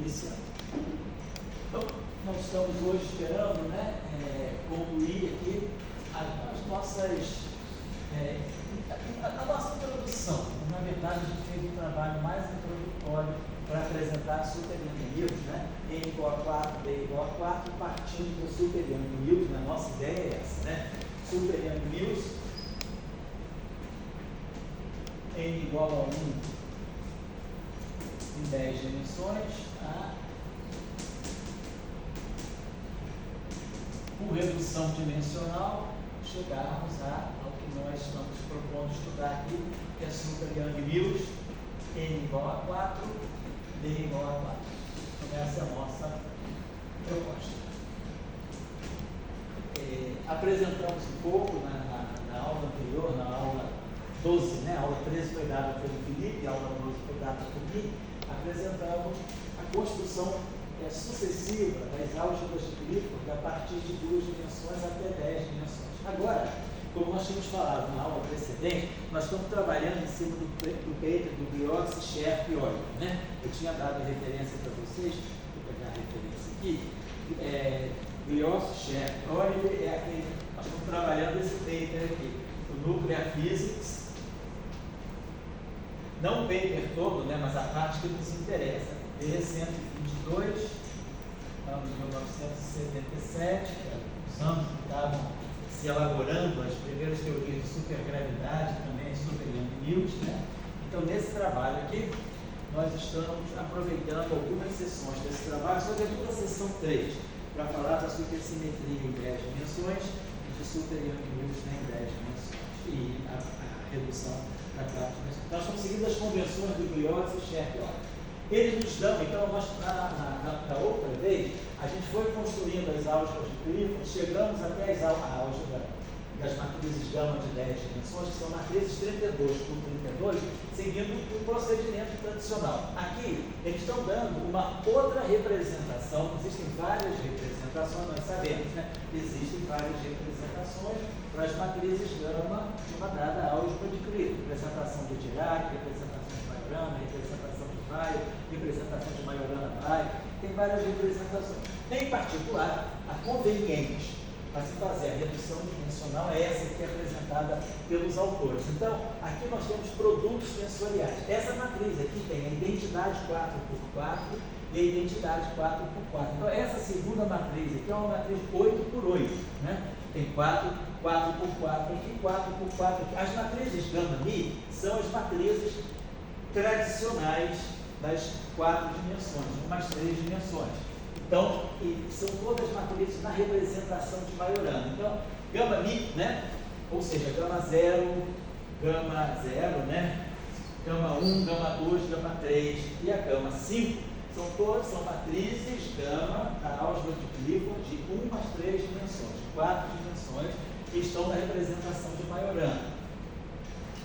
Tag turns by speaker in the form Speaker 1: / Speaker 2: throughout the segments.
Speaker 1: iniciando. Então, nós estamos hoje esperando, né, concluir aqui as nossas, a nossa introdução. Na verdade, a gente fez um trabalho mais introdutório para apresentar Super Young News, né? N igual a 4, D igual a 4, partindo do Super Young News, né? Nossa ideia é essa, né? Super Young News, N igual a 1 em 10 dimensões, tá? Com redução dimensional, chegarmos ao que nós estamos propondo estudar aqui, que é Super Young News, N igual a 4, D igual a 4. Então, essa é a nossa proposta. Apresentamos um pouco na aula anterior, na aula 12, né? A aula 13 foi dada pelo Felipe, a aula 12 foi dada por mim. Apresentamos a construção sucessiva das álgebras de Clifford a partir de 2 dimensões até 10 dimensões. Agora, como nós tínhamos falado na aula precedente, nós estamos trabalhando em cima do paper do Briox, Scherp e Oliver, né? Eu tinha dado referência para vocês, vou pegar a referência aqui. Briox, Scherp e Oliver é aquele, nós estamos trabalhando esse paper aqui, o Nuclear Physics, não o paper todo, né, mas a parte que nos interessa, B122, ano de 1977, os anos que estavam se elaborando as primeiras teorias de supergravidade, também Super Young News, né? Então, nesse trabalho aqui, nós estamos aproveitando algumas sessões desse trabalho, sobretudo a sessão 3, para falar da supersimetria em 10 dimensões e de Super Young News em 10 dimensões, e a redução para 4 dimensões. Nós estamos seguindo as convenções do Briox e Scherp. Eles nos dão, então, nós, na outra vez, a gente foi construindo as álgebras de Clifford, chegamos até a álgebra das matrizes gama de 10 dimensões, que são matrizes 32 por 32, seguindo o procedimento tradicional. Aqui, eles estão dando uma outra representação, existem várias representações, nós sabemos, né? Existem várias representações para as matrizes gama de uma dada álgebra de Clifford, representação de Dirac, representação de Majorana, representação de Weyl, representação de Majorana-Weyl, tem várias representações. Em particular, a conveniente para se fazer a redução dimensional é essa que é apresentada pelos autores. Então, aqui nós temos produtos tensoriais. Essa matriz aqui tem a identidade 4x4 e a identidade 4x4. Então, essa segunda matriz aqui é uma matriz 8x8, né? Tem 4x4 aqui, 4x4 aqui. As matrizes gama-mi são as matrizes tradicionais das 4 dimensões, umas 3 dimensões. Então, são todas matrizes na representação de Majorana. Então, gama-mi, né? Ou seja, gama 0, né? Gama 1, gama 2, gama 3 e a gama 5 são matrizes gama da álgebra de Clifford de 1 às 3 dimensões, 4 dimensões, que estão na representação de Majorana.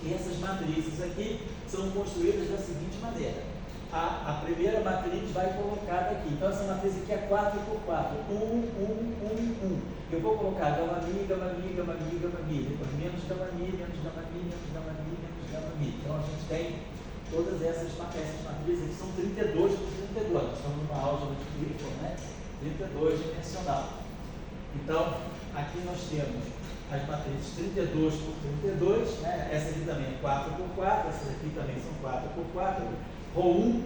Speaker 1: E essas matrizes aqui são construídas da seguinte maneira. A primeira matriz vai colocada aqui. Então, essa matriz aqui é 4x4. 1, 1, 1, 1. Eu vou colocar gama-mi, gama-mi, gama-mi, gama-mi. Depois menos gama-mi, menos gama-mi, menos gama-mi, menos gama-mi. Então, a gente tem todas essas matrizes aqui. São 32 por 32. Nós estamos numa álgebra de Clifford, né? 32 dimensional. Então, aqui nós temos as matrizes 32 por 32. Né? Essa aqui também é 4x4. Essas aqui também são 4x4. Rho1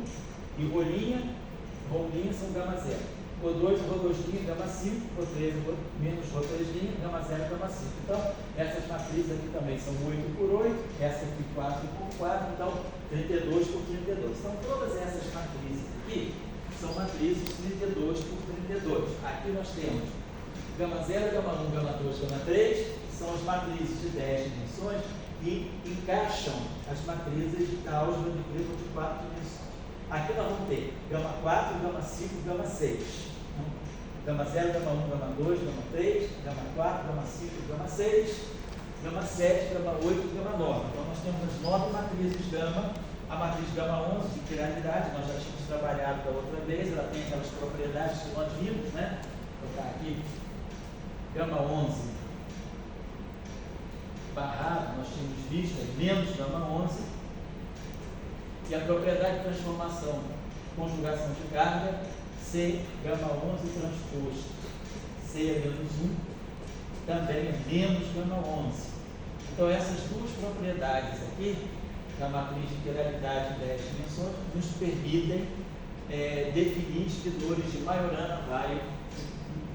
Speaker 1: e Rho'L são gama 0. Rho2 e Rho2', gama 5. Rho3 menos Rho3', gama 0, gama 5. Então, essas matrizes aqui também são 8x8, essa aqui 4x4, então 32 por 32. Então, todas essas matrizes aqui são matrizes 32 por 32. Aqui nós temos gama 0, gama 1, gama 2, gama 3, são as matrizes de 10 dimensões, e encaixam as matrizes da álgebra de Clifford de 4 dimensões. Aqui nós vamos ter gama 4, gama 5, gama 6. Gama 0, gama 1, gama 2, gama 3, gama 4, gama 5, gama 6, gama 7, gama 8 e gama 9. Então nós temos as 9 matrizes gama. A matriz gama 11 de quiralidade, nós já tínhamos trabalhado da outra vez, ela tem aquelas propriedades que nós vimos, né? Vou colocar aqui gama 11 barrado, nós tínhamos visto menos gama 11, e a propriedade de transformação conjugação de carga, C gama 11 transposto C é menos 1, também é menos gama 11. Então, essas duas propriedades aqui, da matriz de integralidade em 10 dimensões, nos permitem definir espidores de Majorana-Weyl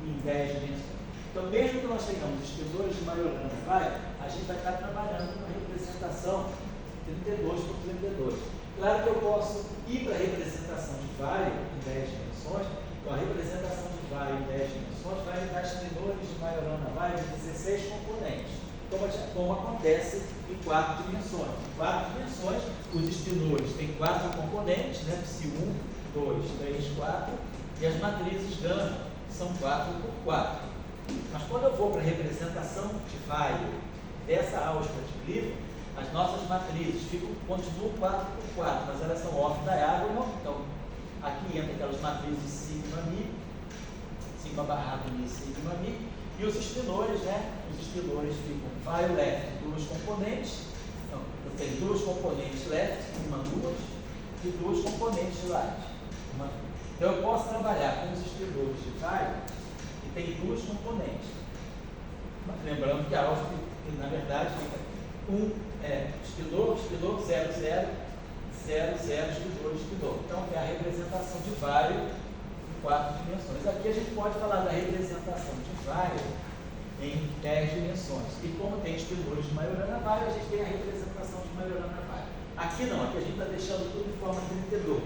Speaker 1: em 10 dimensões. Então, mesmo que nós tenhamos espidores de Majorana-Weyl, a gente vai estar trabalhando com a representação 32 por 32. Claro que eu posso ir para a representação de Weyl em 10 dimensões. Então, a representação de Weyl em 10 dimensões vai me dar espidores de Majorana-Weyl em 16 componentes, como acontece em 4 dimensões. Em 4 dimensões, os espinores têm 4 componentes, né? Psi1, 2, 3, 4, e as matrizes gama são 4 por 4. Mas quando eu vou para a representação de Weyl dessa álgebra de Clifford, as nossas matrizes continuam 4 por 4, mas elas são off-diagonal. Então, aqui entra aquelas matrizes sigma mi, sigma barrado mi, sigma mi, e os espinores, né? Os espinores ficam Weyl left, duas componentes. Então, eu tenho duas componentes left, uma, duas, e duas componentes right. Então, eu posso trabalhar com os espinores de Weyl que tem duas componentes. Mas lembrando que a álgebra, na verdade, fica espinor, 0, 0, 0, 0, espinor. Então, é a representação de Weyl em 4 dimensões. Aqui a gente pode falar da representação de Weyl em 10 dimensões. E como tem espinores de Majorana-Weyl, a gente tem a representação de Majorana-Weyl. Aqui não, aqui a gente está deixando tudo de forma 32.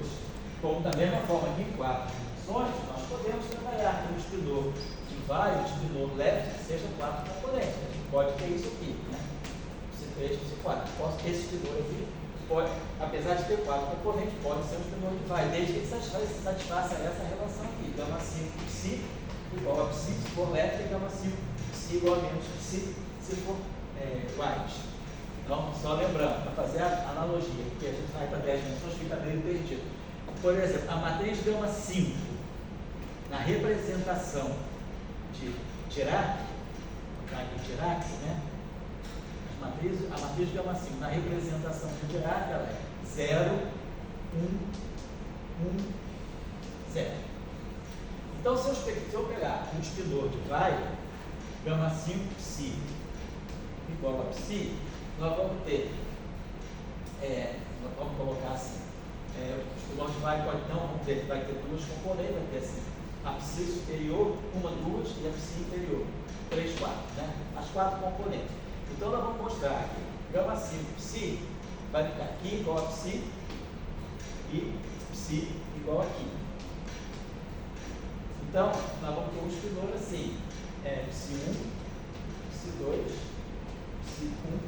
Speaker 1: Como da mesma forma que em 4 dimensões, nós podemos trabalhar com o espinor de Weyl, o espinor left, que seja 4 componentes. A gente pode ter isso aqui, né? C3, C4. Esse espinor aqui pode, apesar de ter 4 componentes, pode ser um espinor de Weyl, desde que ele satisfaça essa relação aqui. Gama 5 psi igual a psi, se for left, e gama 5 psi igual a menos psi, se for right. Então, só lembrando, para fazer a analogia, porque a gente vai para 10 dimensões, fica meio perdido. Por exemplo, a matriz gama 5, na representação de Dirac, né? A matriz gama 5, na representação de Dirac, ela é 0, 1, 1, 0. Então, se eu pegar um espinor de Weyl, gama 5 psi igual a psi, nós vamos ter, vamos colocar assim, o espinor de Weyl pode não, vai ter duas componentes, vai ter assim, a psi superior, 1, 2, e a psi inferior, 3, 4, né? As 4 componentes. Então, nós vamos mostrar aqui, gama 5 psi vai ficar aqui igual a psi e psi igual aqui. Então, nós vamos ter um espinor assim, psi1, psi2, psi1,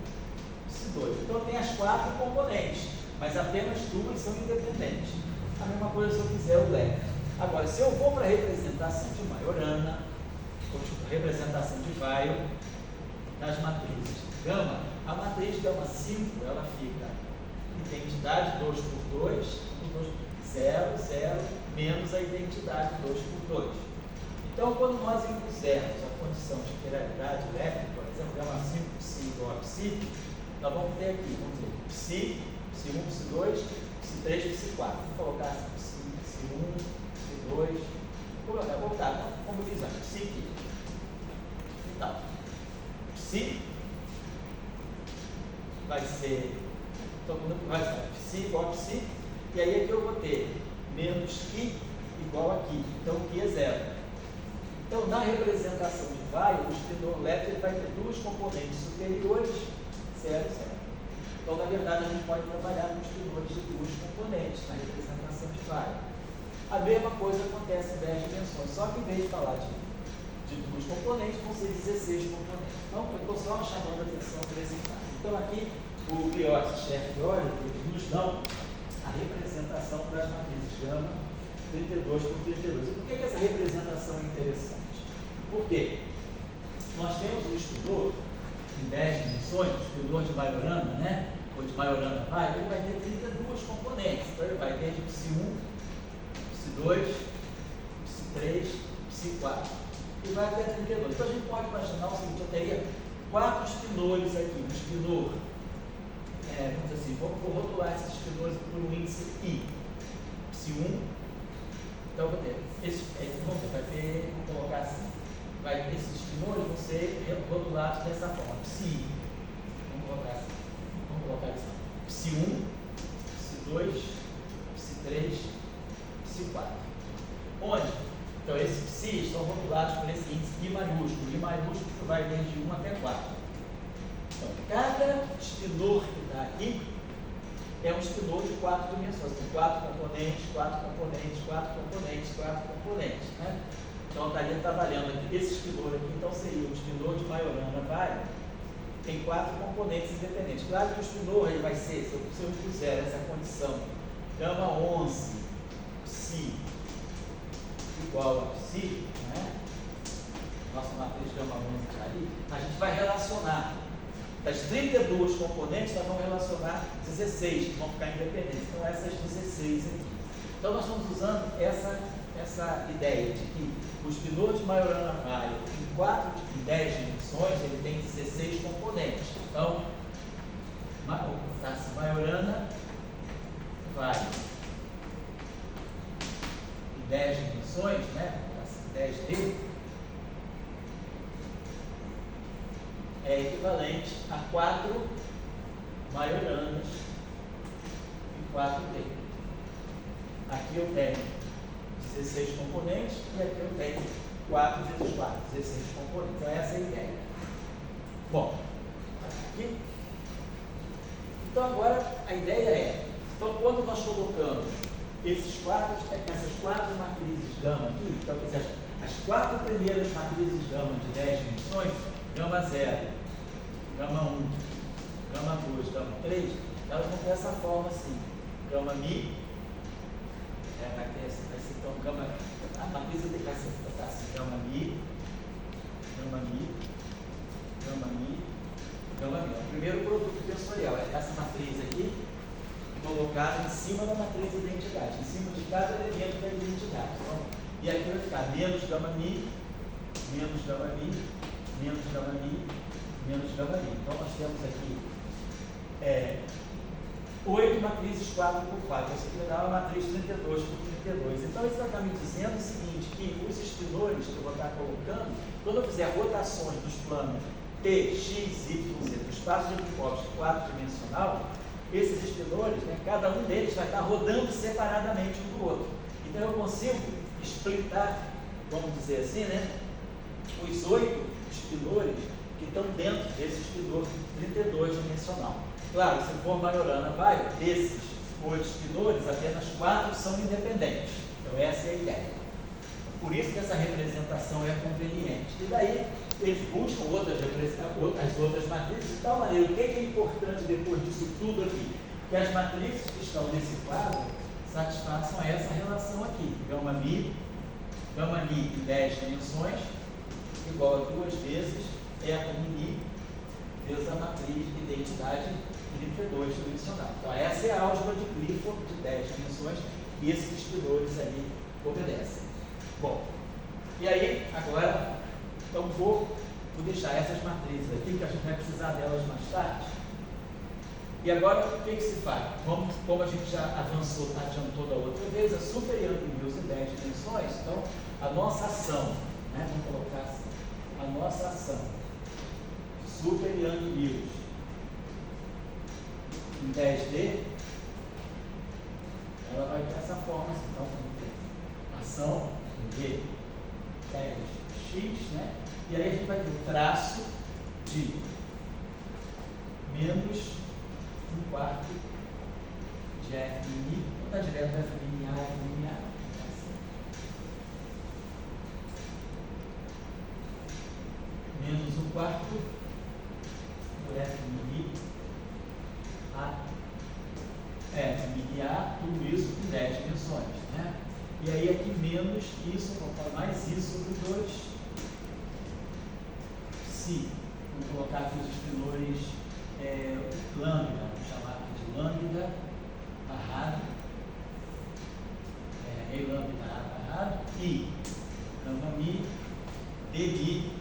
Speaker 1: psi2. Então, tem as 4 componentes, mas apenas 2 são independentes. A mesma coisa se eu fizer o left. Agora, se eu vou para a representação de Majorana, representação de Weyl, das matrizes gama, a matriz gama 5, ela fica identidade 2 por 2, 0, 0, menos a identidade 2 por 2. Então, quando nós impusermos a condição de integralidade elétrica, por exemplo, gama 5 psi igual a psi, nós vamos ter aqui, vamos dizer, psi, psi1, psi2, psi3, psi4. Vamos colocar assim, psi1, psi2, vou botar, como diz antes, psi aqui. Então, psi vai ser, todo mundo vai ser psi igual a psi, e aí aqui eu vou ter menos i igual a aqui, então aqui é 0. Então, na representação de Weyl, o espinor left vai ter duas componentes superiores, 0, 0. Então, na verdade, a gente pode trabalhar com espinores de duas componentes na representação de Weyl. A mesma coisa acontece em 10 dimensões, só que em vez de falar de duas componentes, vão ser 16 componentes. Então, eu estou só chamando a atenção para esse caso. Então, aqui, o Briot e Scherf nos dão a representação das matrizes gama 32 por 32. E por que essa representação é interessante? Porque nós temos um espinor em 10 dimensões, o espinor de Majorana, né? Ou de Majorana-Weyl, ele vai ter 32 componentes. Então, ele vai ter de psi1, psi2, psi3, psi4. E vai até 32. Então, a gente pode imaginar o seguinte: eu teria 4 espinores aqui. Um espinor, vamos dizer assim, vou rotular esses espinores por um índice I. Psi1, Então eu vou ter, vai ter, vou colocar assim, esses espinolhos vão ser rotulados dessa forma, psi, vamos colocar assim, psi1, psi2, psi3, psi4. Onde? Então esses psi estão rotulados por esse índice I maiúsculo. I maiúsculo que vai desde 1 até 4. Então, cada espinor que está aqui é um espinor de 4 dimensões. Tem 4 componentes, 4 componentes, 4 componentes, 4 componentes. Né? Então, estaria trabalhando aqui. Esse espinor aqui, então, seria o espinor de Majorana Vai. Tem 4 componentes independentes. Claro que o espinor ele vai ser, se eu puser essa condição, gama 11, psi, igual a psi, né? Nossa matriz gama 11 está ali, a gente vai relacionar. Das 32 componentes, nós vamos relacionar 16 que vão ficar independentes. Então, essas 16 aqui. Então, nós estamos usando essa ideia de que o espinor de Majorana Vai, em 10 dimensões, ele tem 16 componentes. Então, Majorana Vai em 10 dimensões, né? 10D, é equivalente a 4 Majoranas e 4D. Aqui eu tenho 16 componentes e aqui eu tenho 4 vezes 4, 16 componentes. Então, essa é a ideia. Bom, aqui. Então, agora a ideia é, então, quando nós colocamos essas 4 matrizes gama aqui, então, as 4 primeiras matrizes gama de 10 dimensões, gama 0, gama 1, gama 2, gama 3, elas vão ter essa forma assim, gama Mi, vai ser então gama, a matriz vai ser assim, gama Mi, gama Mi, gama Mi, gama Mi. O primeiro produto tensorial é essa matriz aqui, colocada em cima da matriz de identidade, em cima de cada elemento da identidade. Então, e aqui vai ficar menos gama Mi, menos gama Mi, menos gama Mi, menos gama Mi. Então, nós temos aqui 8 matrizes 4 por 4. Essa aqui dá uma matriz 32 por 32. Então, isso está me dizendo o seguinte, que os espinores que eu vou estar colocando, quando eu fizer rotações dos planos T, X, Y, Z, do espaço de Minkowski 4-dimensional, esses espinores, né, cada um deles vai estar rodando separadamente um do outro. Então, eu consigo splitar, vamos dizer assim, né, os 8 espinores que estão dentro desse espinor 32-dimensional. Claro, se for Majorana Vai, desses 8 espinores, apenas 4 são independentes. Então, essa é a ideia. Por isso que essa representação é conveniente. E daí, eles buscam as outras matrizes de tal maneira. O que é importante depois disso tudo aqui? Que as matrizes que estão nesse quadro satisfaçam essa relação aqui. Gama Mi em 10 dimensões, igual a 2 vezes eta Mi vezes a matriz de identidade 32-dimensional. Então, essa é a álgebra de Clifford de 10 dimensões e esses espinores ali obedecem. Bom, e aí, agora, então vou deixar essas matrizes aqui, que a gente vai precisar delas mais tarde. E agora, o que se faz? Como a gente já adiantou da outra vez, a Super Young Mills em 10 dimensões, então, a nossa ação, né, vamos colocar assim, a nossa ação, Super Young Mills em 10D, ela vai ter essa forma, assim, então, ação de 10x, né? E aí a gente vai ter o traço de menos 1/4 de F min I, vou dar direto F min A, F min A. Menos 1/4 por F min I, A, F min A, tudo isso em 10 dimensões, né? E aí aqui menos isso, vou falar mais isso sobre 2. Se, vamos colocar aqui os espinores lambda, vamos chamar aqui de lambda barrado, E lambda barrado, e gama Mi, D Mi,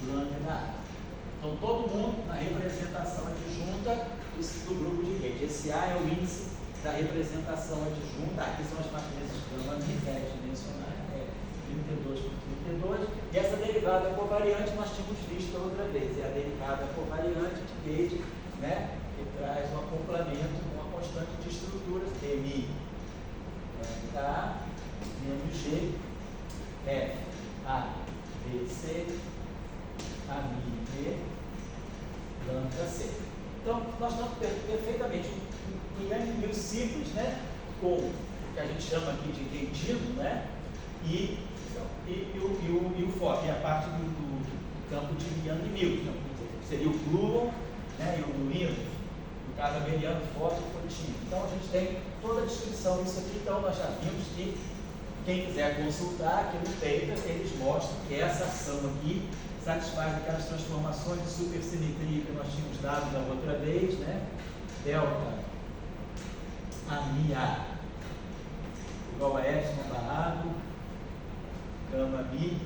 Speaker 1: lambda A. Então todo mundo na representação adjunta do grupo de rede. Esse A é o índice da representação adjunta, aqui são as matrizes gama Mi, dimensionais, 32 por 32, e essa derivada covariante nós tínhamos visto outra vez, é a derivada covariante de Gauge, né, que traz um acoplamento com uma constante de estruturas, Mi lambda menos G, F, A, B, C, A, Mi, B, lambda, C. Então, nós estamos perfeitamente em M1000 simples, né, com o que a gente chama aqui de gaugino, né, e o foco, e a parte do campo de Yang-Mills, então, seria o gluon, né, e o gluino, no caso abeliano, forte e contínuo. Então, a gente tem toda a descrição disso aqui, então nós já vimos que quem quiser consultar aqui no paper, eles mostram que essa ação aqui satisfaz aquelas transformações de supersimetria que nós tínhamos dado da outra vez, né? Delta AMI-A igual a epsilon barrado, gama mi,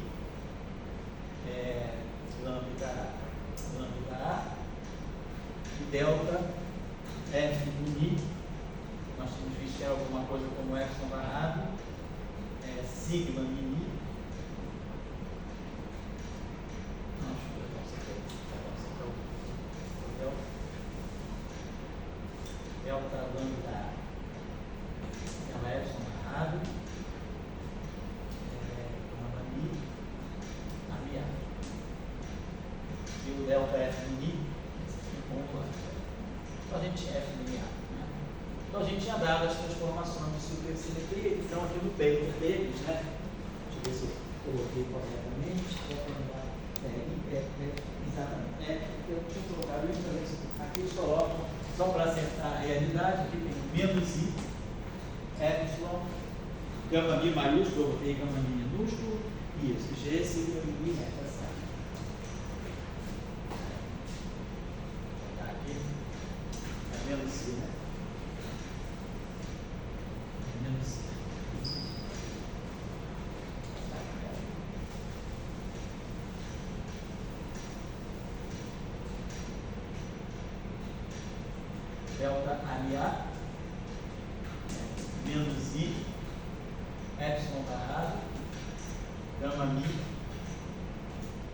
Speaker 1: lambda A, e delta F do mi, nós tínhamos visto que era alguma coisa como epsilon barrado, sigma mi, delta lambda ela é barrado, gama mi, AMI-A, e o delta F mi, então a gente tinha F mi-A, né? Então a gente tinha dado as transformações de supersimetria que estão aqui no paper deles, né? Deixa eu ver se eu coloquei corretamente. Exatamente. Eu tinha colocado isso também. Aqui eles colocam, só para acertar a realidade, aqui tem menos I, epsilon, gama mi maiúsculo, eu botei gama mi minúsculo, isso, G, sigma mi, reta, certo. Tá aqui, é menos I, né? Menos I. Delta AMI-A menos I, epsilon barrado, gama mi,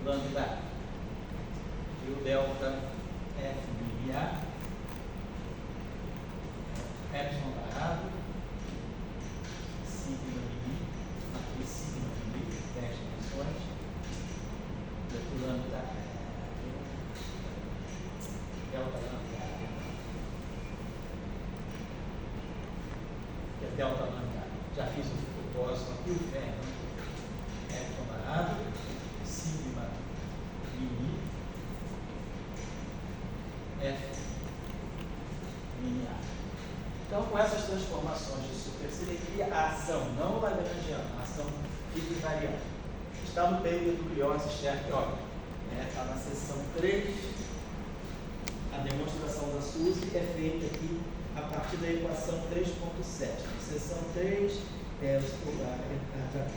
Speaker 1: lambda A. E o delta F mi-A, epsilon barrado, sigma mi, aqui sigma mi, 10 dimensões, e lambda delta lambda delta lambda, já fiz o próximo aqui, o fêmea, epsilon barrado, sigma mi, F mi-A. Então, com essas transformações de supersimetria, a ação, não lagrangiana, a ação fica invariante. Está no paper do Brios e Scherk-Ock, está na seção 3, a demonstração da Suzy é feita aqui a partir da equação 3.7. Na seção 3,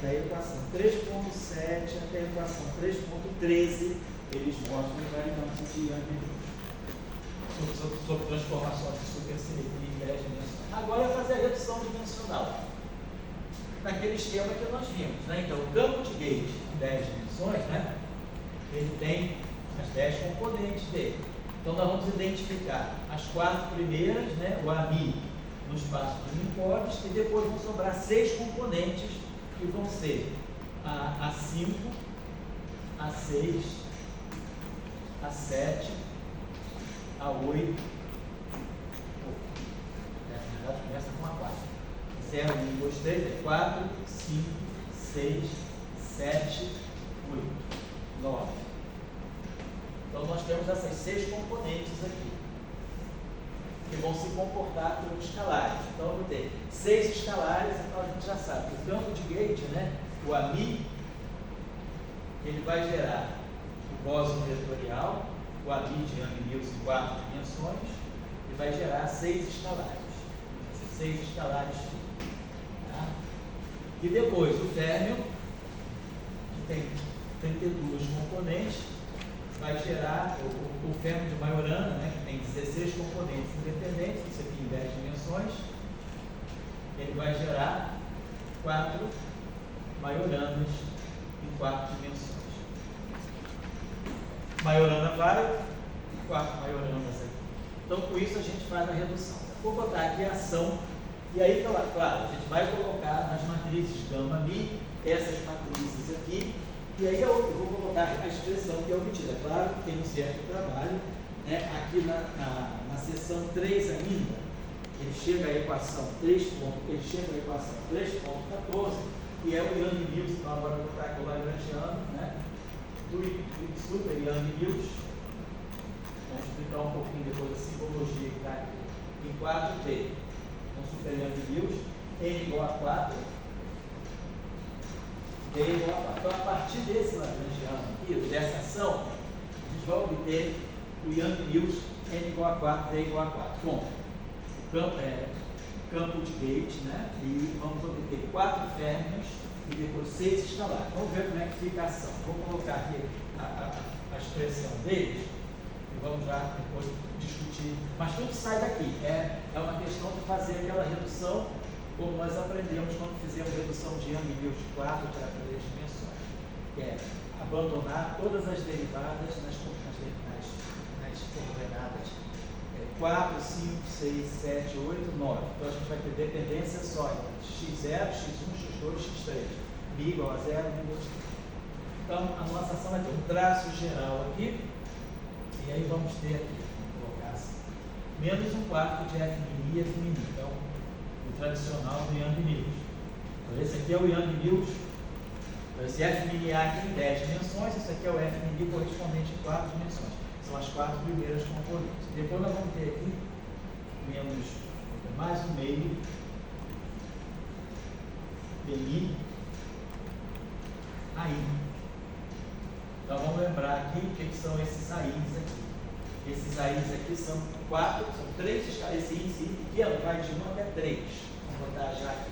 Speaker 1: da equação 3.7 até a equação 3.13, eles mostram invariância de Yang-Mills sobre transformações de supersimetria em 10 dimensões. Agora é fazer a redução dimensional, naquele esquema que nós vimos, né? Então, o campo de Gauge em 10 dimensões, né? Ele tem as 10 componentes dele. Então, nós vamos identificar as 4 primeiras, né, o AMI no espaço dos Minkowitz, e depois vão sobrar 6 componentes, que vão ser a 5, a 6, a 7, a 8, na verdade começa com a 4. 0, 1, 2, 3, é 4, 5, 6, 7, 8, 9. Então, nós temos essas 6 componentes aqui, que vão se comportar como escalares. Então, eu vou ter 6 escalares, então a gente já sabe que o campo de Gauge, né, o AMI, ele vai gerar o bóson vetorial, o AMI de Yang-Mills em 4 dimensões, e vai gerar 6 escalares. 6 escalares. Tá? E depois, o férmio, que tem 32 componentes, vai gerar o fêmeo de Majorana, né, que tem 16 componentes independentes, isso aqui em 10 dimensões, ele vai gerar 4 Majoranas em 4 dimensões. Majorana vai, 4 majoranas aqui. Então, com isso, a gente faz a redução. Vou botar aqui a ação, e aí, claro, a gente vai colocar nas matrizes gama, mi, essas matrizes aqui, e aí eu vou colocar a expressão que é obtida. Claro que tem um certo trabalho, né? Aqui na seção 3 ainda, ele chega à equação 3.14, que é o Yang-Mills. Então agora eu vou botar aqui o Lagrangiano, né? Do Super Yang-Mills. Vamos explicar um pouquinho depois a simbologia que está aqui. Em 4T, um Super Yang-Mills, N igual a 4, D igual a 4. Então, a partir desse Lagrangiano aqui, dessa ação, a gente vai obter o Yang-Mills N igual a 4, D igual a 4. Bom, campo de gate, né? E vamos obter 4 férmions e depois 6 escalares. Vamos ver como é que fica a ação. Vou colocar aqui a expressão deles e vamos já depois discutir. Mas tudo sai daqui. É uma questão de fazer aquela redução, como nós aprendemos quando fizemos redução de Yang-Mills de 4 para 3 dimensões, que é abandonar todas as derivadas nas coordenadas 4, 5, 6, 7, 8, 9. Então a gente vai ter dependência só entre x0, x1, x2, x3. Mi igual a 0, mi igual a 0. Então a nossa ação vai ter um traço geral aqui, e aí vamos ter aqui, vamos colocar assim, menos um quarto de F mini e F mini. Então, o tradicional do Yang-Mills. Então esse aqui é o Yang-Mills. Então esse F mini A aqui em 10 dimensões, esse aqui é o F mini correspondente em 4 dimensões. São as 4 primeiras componentes. Depois nós vamos ter aqui menos mais um meio DI AI. Então vamos lembrar aqui o que são esses AIs aqui. Esses AIs aqui são 3 escalas. Esse índice pequeno vai de 1 até 3. Vamos botar já aqui.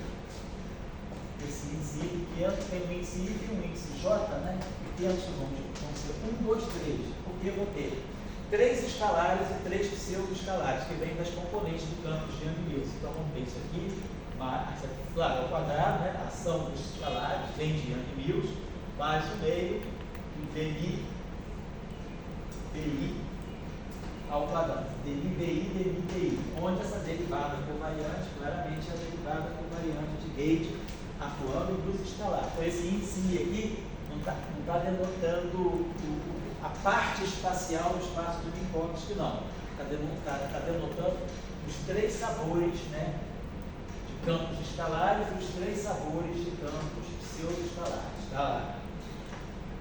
Speaker 1: Esse índice pequeno tem um índice I e um índice J, né? Pequenos que vão ser 1, 2, 3. Porque eu vou ter 3 escalares e 3 pseudo-escalares, que vêm das componentes do campo de Yang-Mills. Então vamos ver isso aqui. Claro, ao quadrado, né? A ação dos escalares vem de Yang-Mills, mais o meio, DI ao quadrado. DI, onde essa derivada covariante, claramente é a derivada covariante de Gauge atuando dos escalares. Então esse índice aqui não está denotando a parte espacial do espaço de Minkowski, não. Está denotando os 3 sabores, né, de campos escalares e os 3 sabores de campos pseudo-escalares. Tá lá.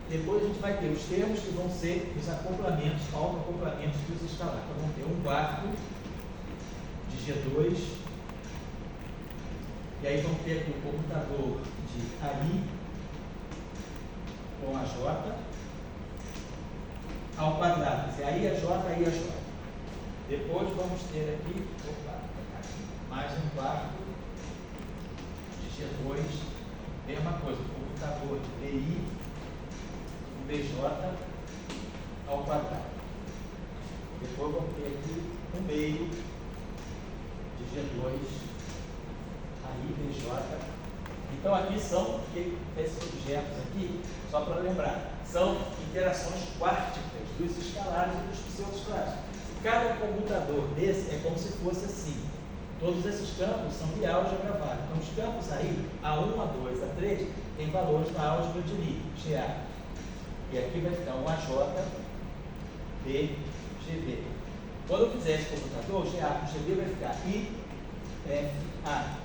Speaker 1: Depois a gente vai ter os termos que vão ser os acoplamentos, autoacoplamentos dos escalares. Então vamos ter um quarto de G2, e aí vamos ter aqui o comutador de AI com a J ao quadrado, quer dizer, aí a J, aí a J. Depois vamos ter aqui, mais um quarto de G2, mesma coisa, comutador de BI, BJ ao quadrado. Depois vamos ter aqui um meio de G2, aí BJ. Então aqui são, esses objetos aqui, só para lembrar, são interações quárticas dos escalares e dos pseudo-escalares. Cada comutador desse é como se fosse assim. Todos esses campos são de álgebra vária. Então os campos aí, A1, A2, A3, tem valores na álgebra de Lie, GA. E aqui vai ficar um AJ, B, GB. Quando eu fizer esse comutador, GA com GB vai ficar I, F, A,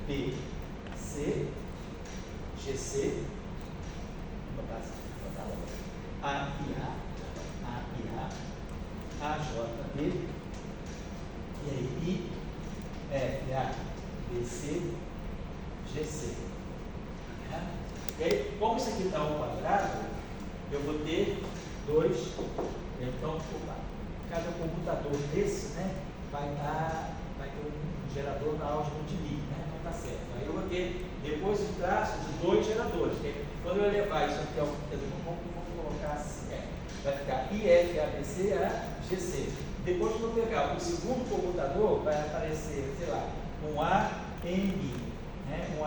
Speaker 1: B, C, GC, vou botar assim, A e A, AJ, B, e aí I, F, A, B, C, GC. E aí, como isso aqui está ao quadrado, eu vou ter 2, então, cada computador desse, né, vai ter um gerador na álgebra de Lie, né, não está certo. Aí eu vou ter depois o traço de 2 geradores, que quando eu levar isso aqui, vamos colocar assim, vai ficar IFABC a GC. Depois, quando eu pegar o segundo computador, vai aparecer, sei lá, um AMI, né, um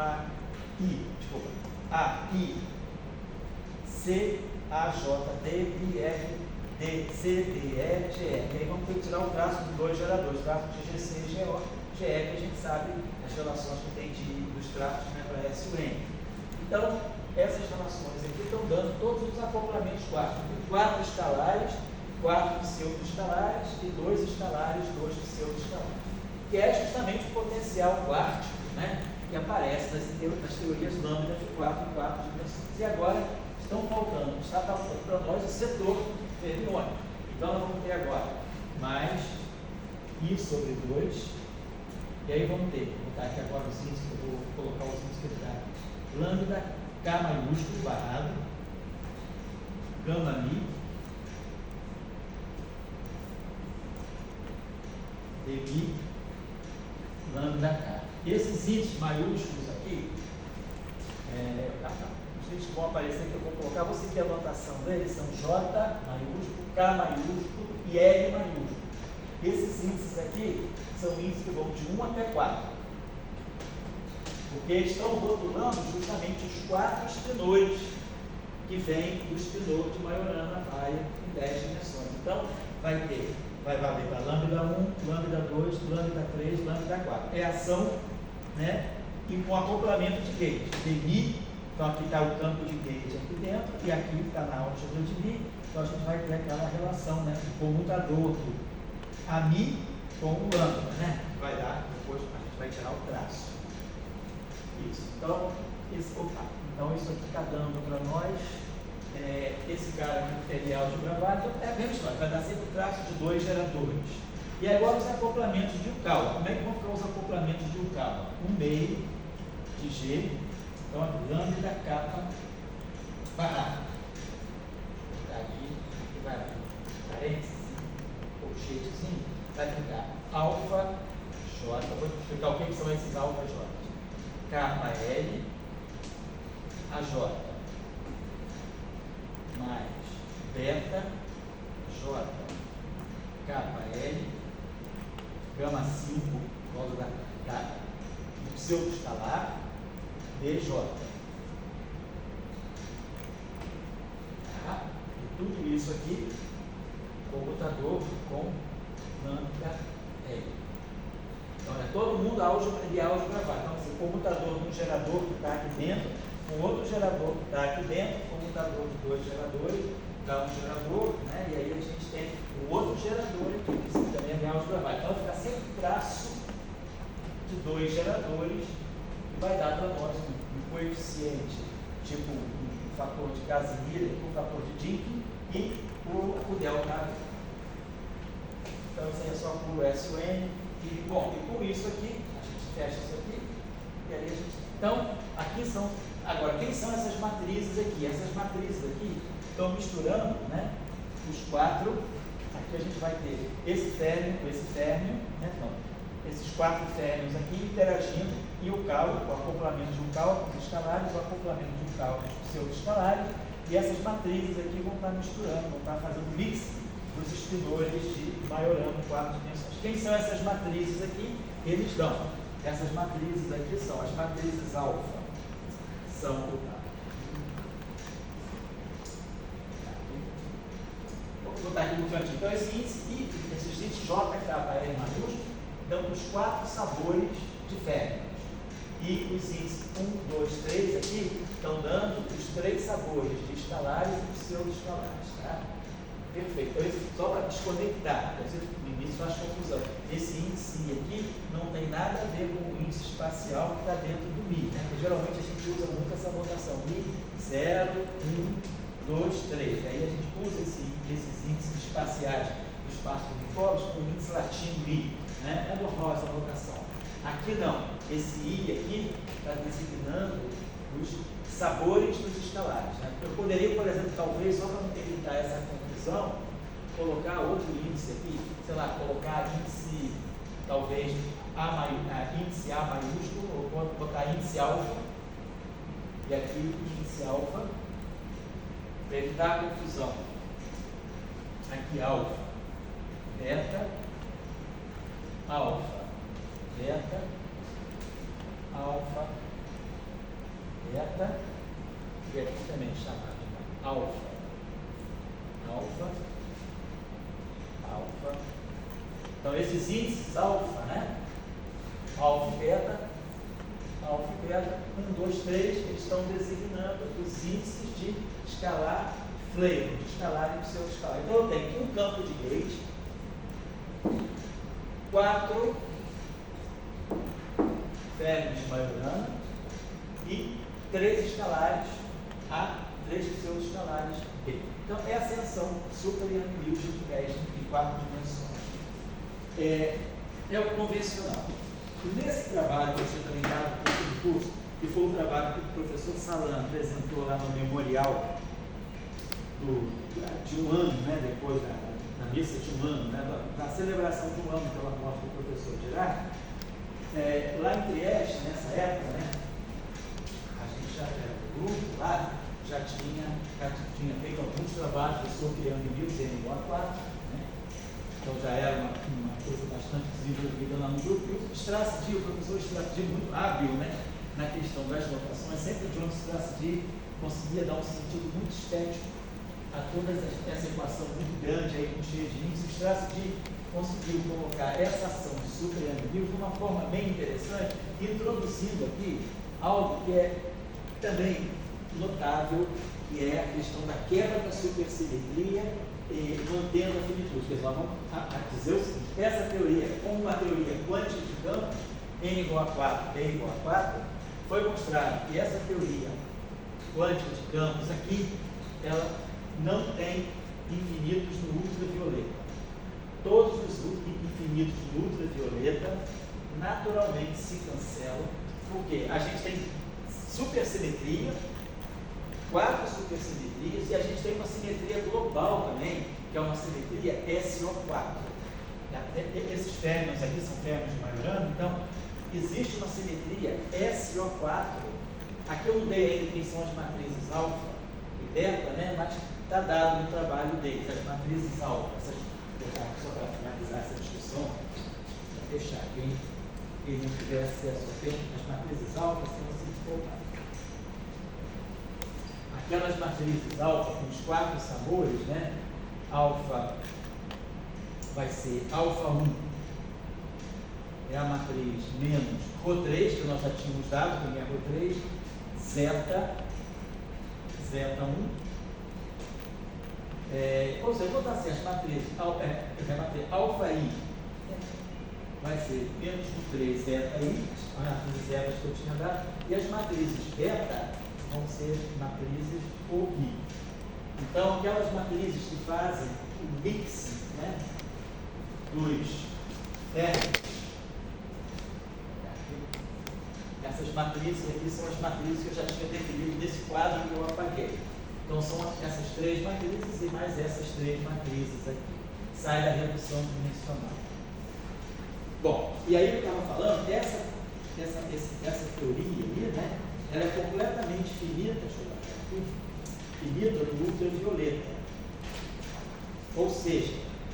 Speaker 1: A, I, C, A, J, D, I, F, D, C, D, E, G, E. E aí vamos ter que tirar o traço dos dois geradores, o traço de G, C e G, O, G, E, que a gente sabe as relações que tem dos traços, né, para S e N. Então, essas relações aqui estão dando todos os acoplamentos quádruplos. 4 escalares, 4 pseudo-escalares e 2 escalares, 2 pseudo-escalares. Que é justamente o potencial quártico, né, que aparece nas teorias lambda de 4 em 4 dimensões. E agora está faltando para nós o setor fermiônico. Então nós vamos ter agora mais I sobre 2, e aí vamos ter, vou botar aqui agora os índices, eu vou colocar os índices que ele dá. Lambda K maiúsculo barrado, gama mi, dmi, lambda K. Esses índices maiúsculos aqui, os índices que vão aparecer que eu vou colocar, vou seguir a anotação deles, são J maiúsculo, K maiúsculo e L maiúsculo. Esses índices aqui são índices que vão de 1 até 4. Porque eles estão rotulando justamente os 4 espinores que vêm do espinor de Majorana Vaia em 10 dimensões. Então, vai valer para lambda 1, lambda 2, lambda 3, lambda 4. É ação, né? E com acoplamento de gate. DMI, então aqui está o campo de gate aqui dentro, e aqui está na álgebra de Mi, então a gente vai ter aquela relação, né? O comutador do AMI com o lambda, né? Vai dar, depois a gente vai tirar o traço. Isso. Então, isso aqui está dando para nós, esse cara aqui é de álgebra válida, é a mesma história, vai dar sempre o traço de 2 geradores. E agora os acoplamentos de Yukawa. Como é que vão ficar os acoplamentos de Yukawa? 1 meio de G, então a lambda kappa barra. Vou botar aqui, vai lá, parênteses, colchetezinho, vai ficar alfa J, vou explicar o que são esses alfa J. Kappa L, a J, mais beta J, kappa L, gama 5, por causa do pseudo-escalar, DJ. Tá? E tudo isso aqui, computador com lambda L. Então, é todo mundo de álgebra vai. Então, o computador de um gerador que está aqui dentro, um outro gerador que está aqui dentro, computador de 2 geradores, dá um gerador, né? E aí a gente tem um outro gerador aqui, que também é de álgebra vai. Então, fica sempre traço de 2 geradores, que vai dar para nós um coeficiente, tipo um fator de Casimir, um fator de Dicke e o delta. Então, isso aí é só por S ou N. E, bom, e com isso aqui, a gente fecha isso aqui, e aí a gente... Então, aqui são... Agora, quem são essas matrizes aqui? Essas matrizes aqui estão misturando, né, os 4... Aqui a gente vai ter esse férmio com esse férmio, né, então, esses 4 férmios aqui interagindo, e o cálculo, o acoplamento de um cálculo com os escalares, o acoplamento de um cálculo com os seus escalares, e essas matrizes aqui vão estar misturando, vão estar fazendo mix dos espinores de Majorana em 4 dimensões. Quem são essas matrizes aqui? Eles dão. Essas matrizes aqui são as matrizes alfa. São vou botar aqui no cantinho. Então, esse índice I, esses índices J, K, L maiúsculo, dão os 4 sabores de férmions. E os índices 1, 2, 3 aqui estão dando os 3 sabores de escalares e pseudo-escalares. Tá? Perfeito. Então, só para desconectar, no início faz confusão. Esse índice aqui não tem nada a ver com o índice espacial que está dentro do Mi. Né? Porque geralmente a gente usa muito essa notação. Mi 0, 1, 2, 3. Aí a gente usa esses índices espaciais do espaço de polos com o índice latino I. Né? É normal essa notação. Aqui não. Esse I aqui está designando os sabores dos escalares. Né? Eu poderia, por exemplo, talvez, só para não evitar essa confusão, colocar outro índice aqui, sei lá, colocar índice, talvez, índice A maiúsculo, ou botar índice alfa, e aqui índice alfa, para evitar a confusão. Aqui alfa, beta, alfa, beta, alfa, beta, que aqui também é chamado de alfa. Então, esses índices alfa, né? Alfa e beta, 1, 2, 3, eles estão designando os índices de escalar flavor, de escalar e pseudo-escalar. Então, eu tenho um campo de gauge, 4 férmions de Majorana e 3 escalares A, 3 pseudo-escalares B. Então, é a ascensão super e amplitude de gás em 4 dimensões. É o convencional. E nesse trabalho que eu tinha também dado para o curso, que foi o trabalho que o professor Salan apresentou lá no memorial de um ano, né, depois da missa de um ano, né, da celebração de um ano pela morte do professor Girard, lá em Trieste, nessa época, né, a gente já era o grupo lá, já tinha feito alguns trabalhos sobre criando Mills em NO4, né? Então já era uma coisa bastante desenvolvida lá no grupo. E o professor Strassidi, muito hábil, né, na questão das notações, sempre John Strassidi conseguia dar um sentido muito estético a toda essa equação muito grande, aí, muito cheia de índices. O Strassidi conseguiu colocar essa ação de super Mills de uma forma bem interessante, introduzindo aqui algo que é também notável, que é a questão da quebra da supersimetria e mantendo a finitude. Nós vamos dizer o seguinte: essa teoria, como uma teoria quântica de campos, n igual a 4, p igual a 4, foi mostrado que essa teoria quântica de campos aqui, ela não tem infinitos no ultravioleta. Todos os infinitos no ultravioleta naturalmente se cancelam, porque a gente tem supersimetria, 4 supersimetrias, e a gente tem uma simetria global também, que é uma simetria SO4. Esses férmions aqui são férmions de Majorana, então existe uma simetria SO4. Aqui eu não dei ainda quem são as matrizes alfa e beta, né? Mas está dado no trabalho deles, as matrizes alfa. Só para finalizar essa discussão, para fechar, quem não tiver acesso a tempo, as matrizes alfa são assim colocadas. Aquelas matrizes alfa com os 4 sabores, né? Alfa vai ser alfa 1, é a matriz menos Rho3, que nós já tínhamos dado, também é Rho3, zeta 1. Ou seja, vou botar assim, as matrizes, alfa I vai ser menos Rho3, zeta I, as matrizes zetas que eu tinha dado, e as matrizes beta vão ser matrizes OI. Então, aquelas matrizes que fazem o mix, né, dos férmions, essas matrizes aqui são as matrizes que eu já tinha definido nesse quadro que eu apaguei. Então, são essas 3 matrizes e mais essas 3 matrizes aqui. Sai da redução dimensional. Bom, e aí eu estava falando, essa teoria ali, né, ela é completamente finita, finita no ultravioleta. Ou seja,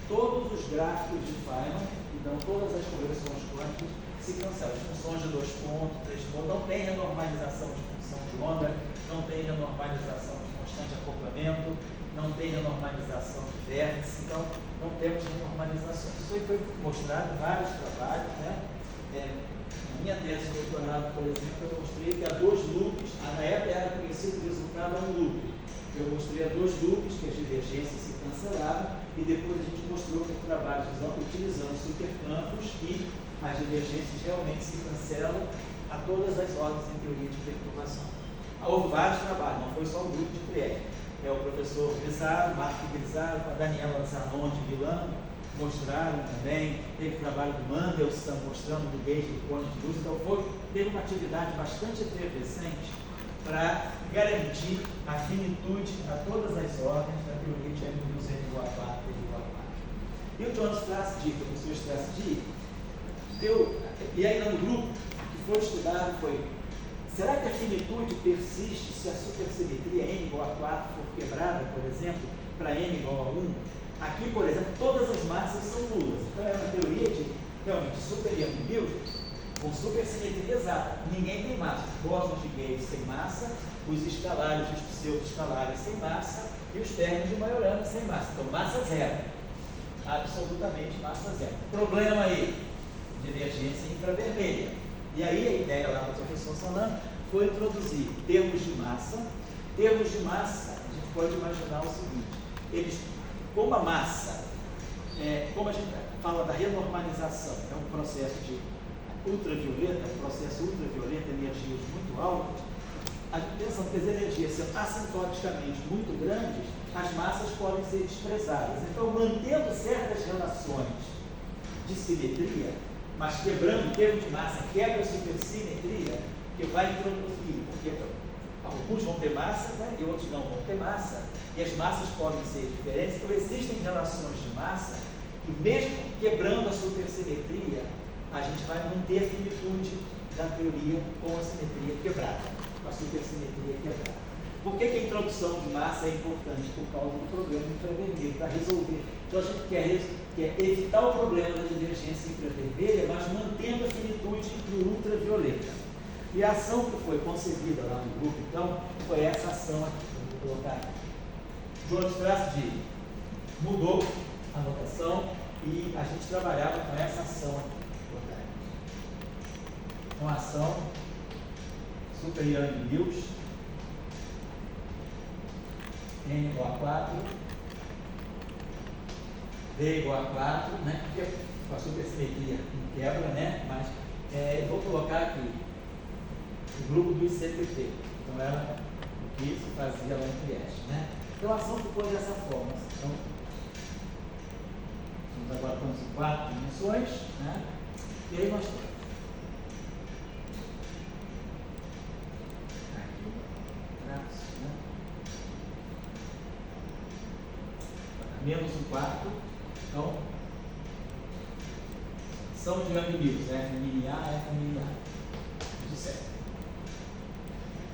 Speaker 1: todos os gráficos de Feynman, então todas as correções quânticas se cancelam. As funções de 2 pontos, 3 pontos, não tem renormalização de função de onda, não tem renormalização de constante acoplamento, não tem renormalização de vértice, então não temos renormalizações. Isso aí foi mostrado em vários trabalhos, né? Na minha tese de doutorado, por exemplo, eu mostrei que há 2 loops, na época era conhecido o resultado a um loop. Eu mostrei a 2 loops que as divergências se cancelavam e depois a gente mostrou que o trabalho utilizando supercampos e as divergências realmente se cancelam a todas as ordens em teoria de perturbação. Houve vários trabalhos, não foi só o grupo de Trieste. O professor Grisaro, Marco Grisaro, a Daniela Zanon de Milano, mostraram também, teve trabalho do Mandelstam mostrando do gauge do cone de luz, então teve uma atividade bastante efervescente para garantir a finitude a todas as ordens da teoria de M N igual a 4, igual a 4. E o John Strassidi, o professor Strassidi, e aí no grupo, o que foi estudado foi: será que a finitude persiste se a supersimetria n igual a 4 for quebrada, por exemplo, para n igual a 1? Aqui, por exemplo, todas as massas são nulas. Então é uma teoria de realmente super Mills com supersimetria exata. Ninguém tem massa. Os bósons de Gauss sem massa, os escalares, os pseudo-escalares sem massa e os términos de Majorana sem massa. Então, massa zero. Absolutamente massa zero. Problema aí de emergência infravermelha. E aí a ideia lá do professor Solano foi introduzir termos de massa. Termos de massa, a gente pode imaginar o seguinte: como a massa, como a gente fala da renormalização, é um processo de ultravioleta, energias muito altas, a gente pensa que as energias sendo assintoticamente muito grandes, as massas podem ser desprezadas. Então, mantendo certas relações de simetria, mas quebrando o termo de massa, quebra a supersimetria, que vai introduzir, porque alguns vão ter massa, né, e outros não vão ter massa, e as massas podem ser diferentes. Então, existem relações de massa que, mesmo quebrando a supersimetria, a gente vai manter a finitude da teoria com a simetria quebrada, com a supersimetria quebrada. Por que a introdução de massa é importante? Por causa do problema infravermelho, para resolver. Então, a gente quer evitar o problema da divergência infravermelha, mas mantendo a finitude do ultravioleta. E a ação que foi concebida lá no grupo, então, foi essa ação aqui. Eu vou colocar aqui. João de Traço mudou a notação e a gente trabalhava com essa ação aqui. Então, a ação Super Young Mills, N igual a 4, D igual a 4, né? Porque com a supersimetria em quebra, né? Mas eu vou colocar aqui o grupo do ICPT. Então, era o que se fazia lá em Trieste, né? Então, a ação ficou dessa forma. Então, nós agora estamos em 4 dimensões, né? E aí nós temos menos um quarto, então, são de Young Mills, F mini A, F mini A, de certo.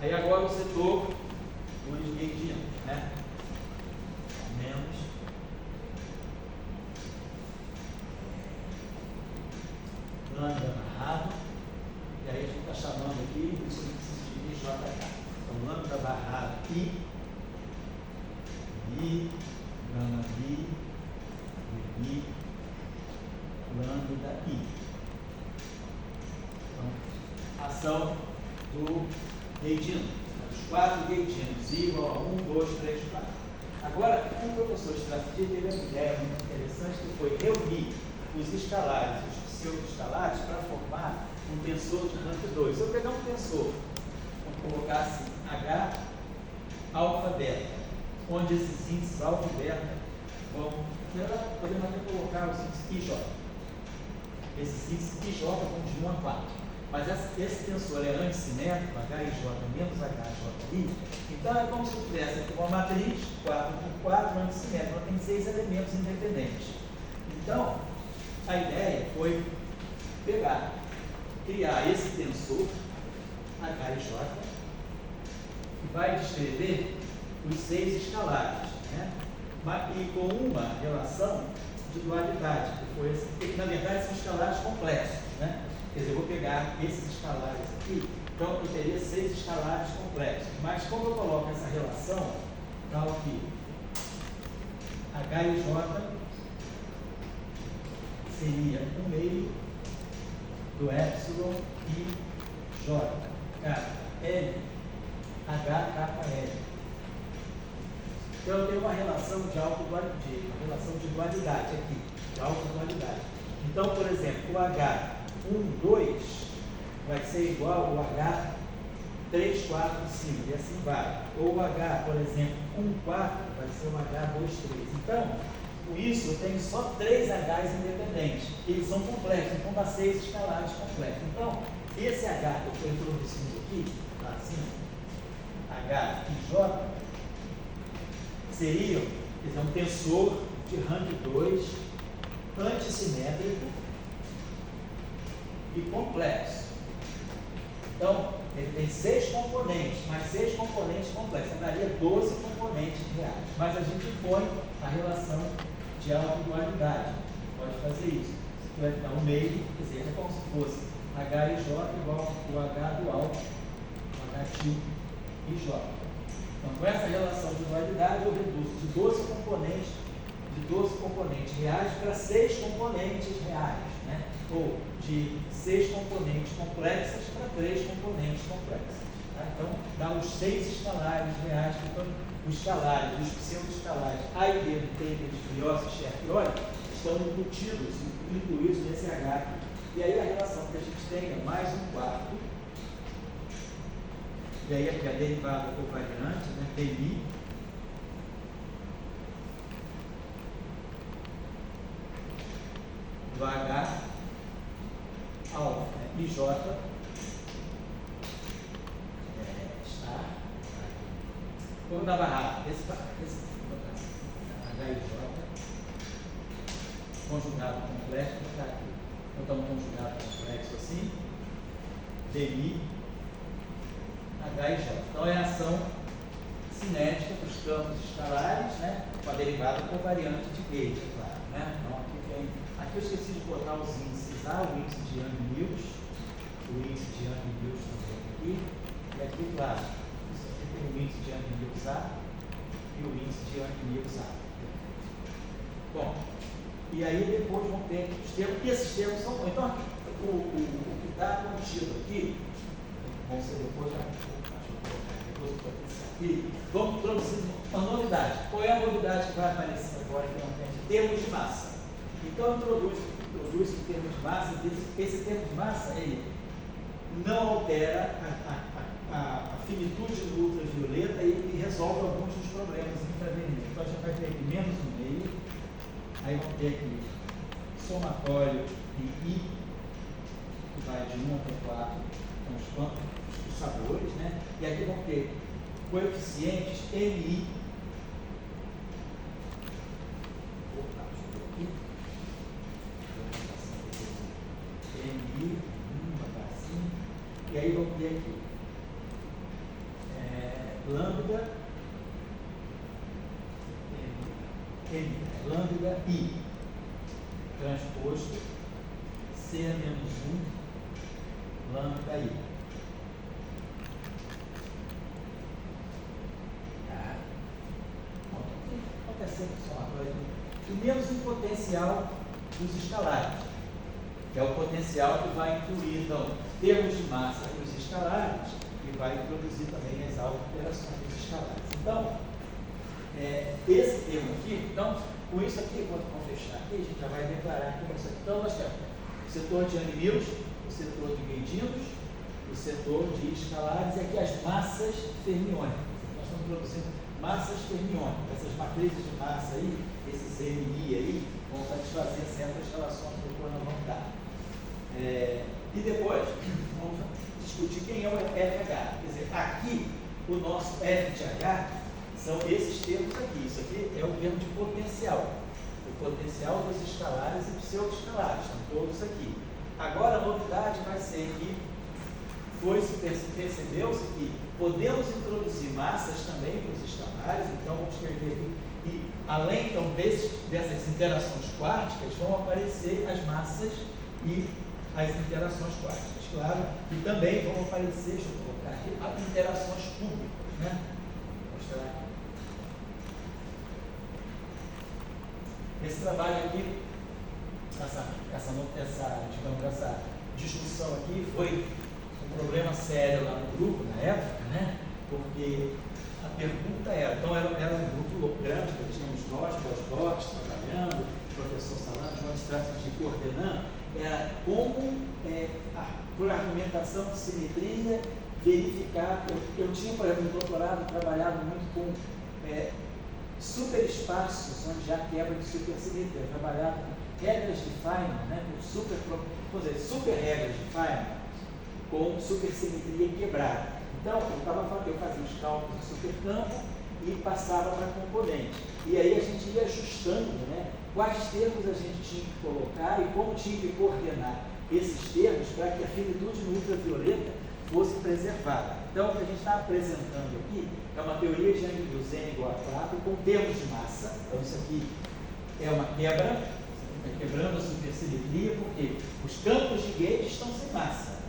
Speaker 1: Aí agora o setor dos gaussianos, né? Menos lambda barrado, e aí a gente está chamando aqui, isso de JK. Então, lambda barrado I, gama I, lambda I. Então, ação do gaussiano, os 4 gaussianos, I igual a 1, 2, 3, 4. Agora, o professor Strassburg teve uma ideia muito interessante, que foi reunir os escalares, os pseudo-escalares, para formar um tensor de rank 2. Se eu pegar um tensor, vou colocar assim, H, alfa, beta, onde esses índices alfa e beta vão, podemos até colocar os índices IJ. Esses índices IJ vão de 1 a 4. Mas esse tensor é antissimétrico, HIJ menos HJI, então é como se tivesse aqui uma matriz 4 por 4 antissimétrica, ela tem 6 elementos independentes. Então, a ideia foi criar esse tensor HIJ, que vai descrever os 6 escalares, né? E com uma relação de dualidade, que na verdade são escalares complexos, né? Quer dizer, eu vou pegar esses escalares aqui, então eu teria 6 escalares complexos, mas como eu coloco essa relação, tal que H e J seria 1 meio do epsilon e J, L, H, K, L. Então eu tenho uma relação de autodualidade, uma relação de dualidade aqui, de autodualidade. Então, por exemplo, o H 1, 2 vai ser igual ao H 3, 4, 5, e assim vai. Ou o H, por exemplo, 1, 4 vai ser o H 2, 3. Então, com isso eu tenho só 3 Hs independentes, eles são complexos, então dá 6 escalares complexos. Então, esse H que eu estou introduzindo aqui, assim, H e J, seriam, quer dizer, um tensor de rank 2, antissimétrico e complexo. Então, ele tem 6 componentes, mas 6 componentes complexos. Daria 12 componentes reais. Mas a gente impõe a relação de autodualidade. Pode fazer isso. Se tiver que dar um meio, quer dizer, é como se fosse HIJ igual o H dual, o HTIJ. Então, com essa relação de dualidade, eu reduzo de 12 componentes reais para 6 componentes reais, né? Ou de 6 componentes complexas para 3 componentes complexas. Tá? Então, dá os 6 escalares reais, portanto, os escalares, os pseudo-escalares A e B do Taylor, Furiosa e Cherpioli estão incluídos nesse H aqui. E aí a relação que a gente tem é mais um quarto, e aí aqui a derivada covariante, né, DI, do H ao IJ, está, vamos dar barrado, esse HIJ, conjugado complexo, está aqui. Então, um conjugado complexo assim, DI, HIJ. Então, é a ação cinética dos campos escalares, né, com a derivada covariante de Gauge, é claro. Né? Então, aqui eu esqueci de botar os índices A, o índice de Young-Mills, o índice de Young-Mills também aqui, e aqui, claro, isso aqui tem o índice de Young-Mills A e o índice de Young-Mills A. Bom, e aí depois vão ter os termos, e esses termos são bons. Então, o que está contido aqui, vão ser depois, e vamos introduzir uma novidade. Qual é a novidade que vai aparecer agora aqui na frente? Termos de massa. Então, introduz o termo de massa, e esse termo de massa, ele não altera a finitude do ultravioleta e ele resolve alguns dos problemas infravermelhos. Então, a gente vai ter aqui menos um meio, aí vamos ter aqui somatório de I, que vai de 1 até 4, então os sabores, né? E aqui vamos ter coeficientes MI, MI, e aí vamos ter aqui lambda, lambda I, transposto C-1, lambda I. Acontecendo o menos em potencial dos escalares, que é o potencial que vai incluir, então, termos de massa dos escalares e vai introduzir também as alterações dos escalares. Então, esse termo aqui, então, com isso aqui, vamos fechar aqui, a gente já vai declarar aqui isso aqui. Então, nós temos o setor de Young-Mills, o setor de Gaudinos, o setor de escalares e aqui as massas fermiônicas. Nós estamos produzindo massas fermiônicas, essas matrizes de massa aí, esses MI aí, vão satisfazer certas relações que depois nós vamos dar. E depois, vamos discutir quem é o FH. Quer dizer, aqui, o nosso F de H são esses termos aqui. Isso aqui é o termo de potencial. O potencial dos escalares e pseudo-escalares, estão todos aqui. Agora, a novidade vai ser que percebeu-se que podemos introduzir massas também para os escalares, então vamos escrever aqui, e além então dessas interações quânticas, vão aparecer as massas e as interações quânticas, claro, e também vão aparecer, deixa eu colocar aqui, as interações públicas, né? Vou mostrar aqui. Esse trabalho aqui, essa discussão aqui foi um problema sério lá no grupo, na época, né? Porque a pergunta era, então era um grupo grande, tínhamos nós, pós-docs, trabalhando, o professor Salano, João Strategy coordenando, era como, por argumentação de simetria, verificar, eu tinha, por exemplo, no doutorado, trabalhado muito com superespaços, onde há quebra de supersimetria, trabalhado com regras de Feynman, né, com super regras de Feynman, com supersimetria quebrada. Então, eu fazia os cálculos de supercampo e passava para componente. E aí a gente ia ajustando, né, quais termos a gente tinha que colocar e como tinha que coordenar esses termos para que a finitude no ultravioleta fosse preservada. Então, o que a gente está apresentando aqui é uma teoria de Young-Mills N igual a 4 com termos de massa. Então, isso aqui é uma quebra, quebrando a supersimetria, porque os campos de gauge estão sem massa,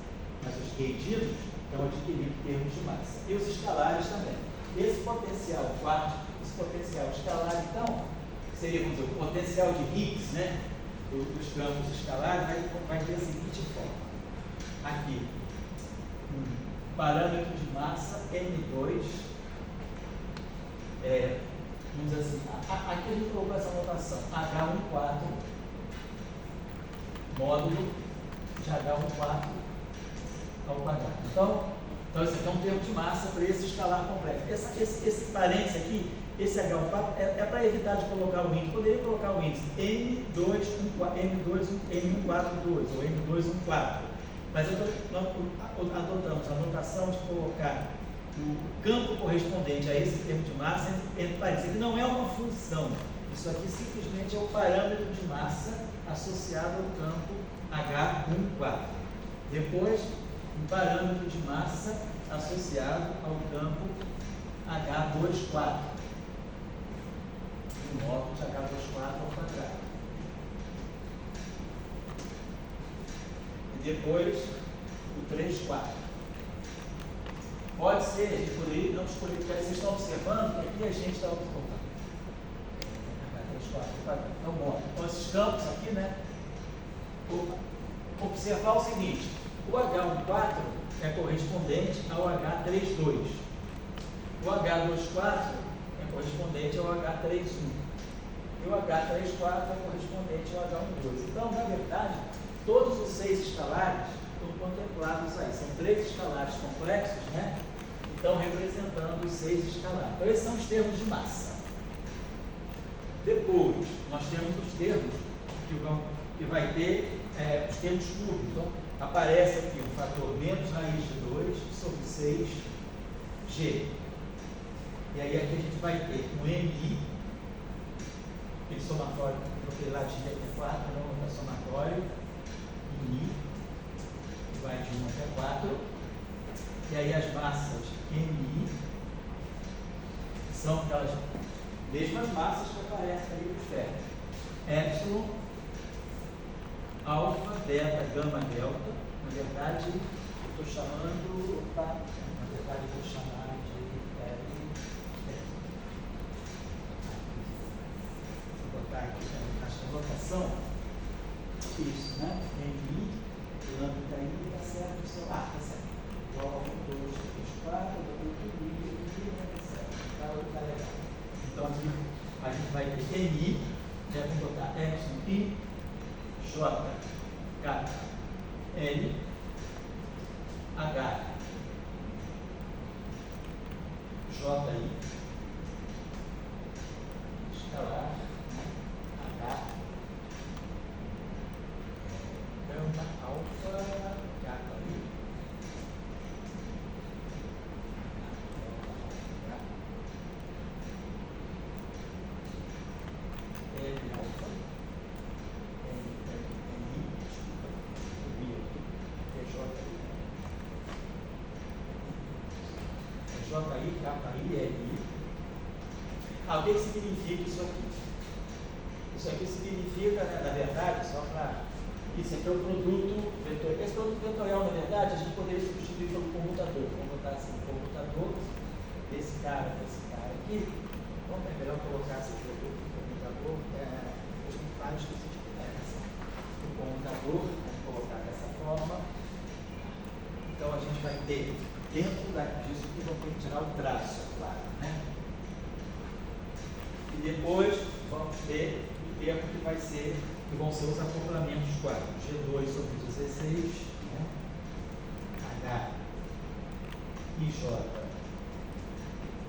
Speaker 1: mas os gaugeiros estão adquirindo termos de massa. E os escalares também. Esse potencial quântico, esse potencial escalar, então, seria, vamos dizer, o potencial de Higgs, né, dos campos escalares, vai ter a seguinte forma. Aqui, parâmetro de massa M2, vamos dizer assim, aqui a gente colocou essa notação, H14, módulo de H14 ao quadrado. Então esse aqui é um termo de massa para esse escalar complexo. Esse parênteses aqui, esse H14, é para evitar de colocar o índice. Poderia colocar o índice M214 ou M214. Mas adotamos a notação de colocar o campo correspondente a esse termo de massa entre parênteses. Ele não é uma função. Isso aqui simplesmente é o parâmetro de massa associado ao campo H14. Depois, um parâmetro de massa associado ao campo H24. Um módulo de H24 ao quadrado. E depois, o 3,4. Pode ser, a gente poderia não escolher, porque vocês estão observando que aqui a gente está observando. Então, bom, então esses campos aqui, né? Observar o seguinte: o H14 é correspondente ao H32, o H24 é correspondente ao H31 e o H34 é correspondente ao H12. Então, na verdade, todos os 6 escalares estão contemplados aí. São 3 escalares complexos, né? Então, representando os 6 escalares. Então, esses são os termos de massa. Depois, nós temos os termos que vai ter os termos curvos. Então, aparece aqui o fator menos raiz de 2 sobre 6G. E aí aqui a gente vai ter o MI, aquele somatório, porque latim aqui é 4, não é somatório, MI, que vai de 1 até 4. E aí as massas MI são aquelas mesmas massas que aparecem ali no esfera. Epsilon, alfa, beta, gama, delta. Na verdade, eu estou chamando, na verdade eu vou chamar de vou botar aqui a notação, isso, né? MI, lambda I, tá certo? Tá certo. Igual a 1, 2, 3, 4, eu tudo isso, tá certo. Tá legal. Então aqui a gente vai ter MI, vamos botar Epsilon I, J, K, L, H, J, I, escalar, H, gama, alfa, kappa, I, L, alfa, JI, KI, LI. O que significa isso aqui? Isso aqui significa, né, na verdade, só para. Isso aqui é o produto vetorial. Esse produto vetorial, na verdade, a gente poderia substituir pelo comutador. Vamos botar assim: comutador desse cara aqui. Bom, é melhor colocar esse produto no comutador. Os vários que vocês quiserem. O comutador, vamos colocar dessa forma. Então a gente vai ter. Dentro disso que vamos ter que tirar o traço, é claro, né? E depois vamos ter o termo que vão ser os acoplamentos quádruplos. G2 sobre 16, né? H, IJ,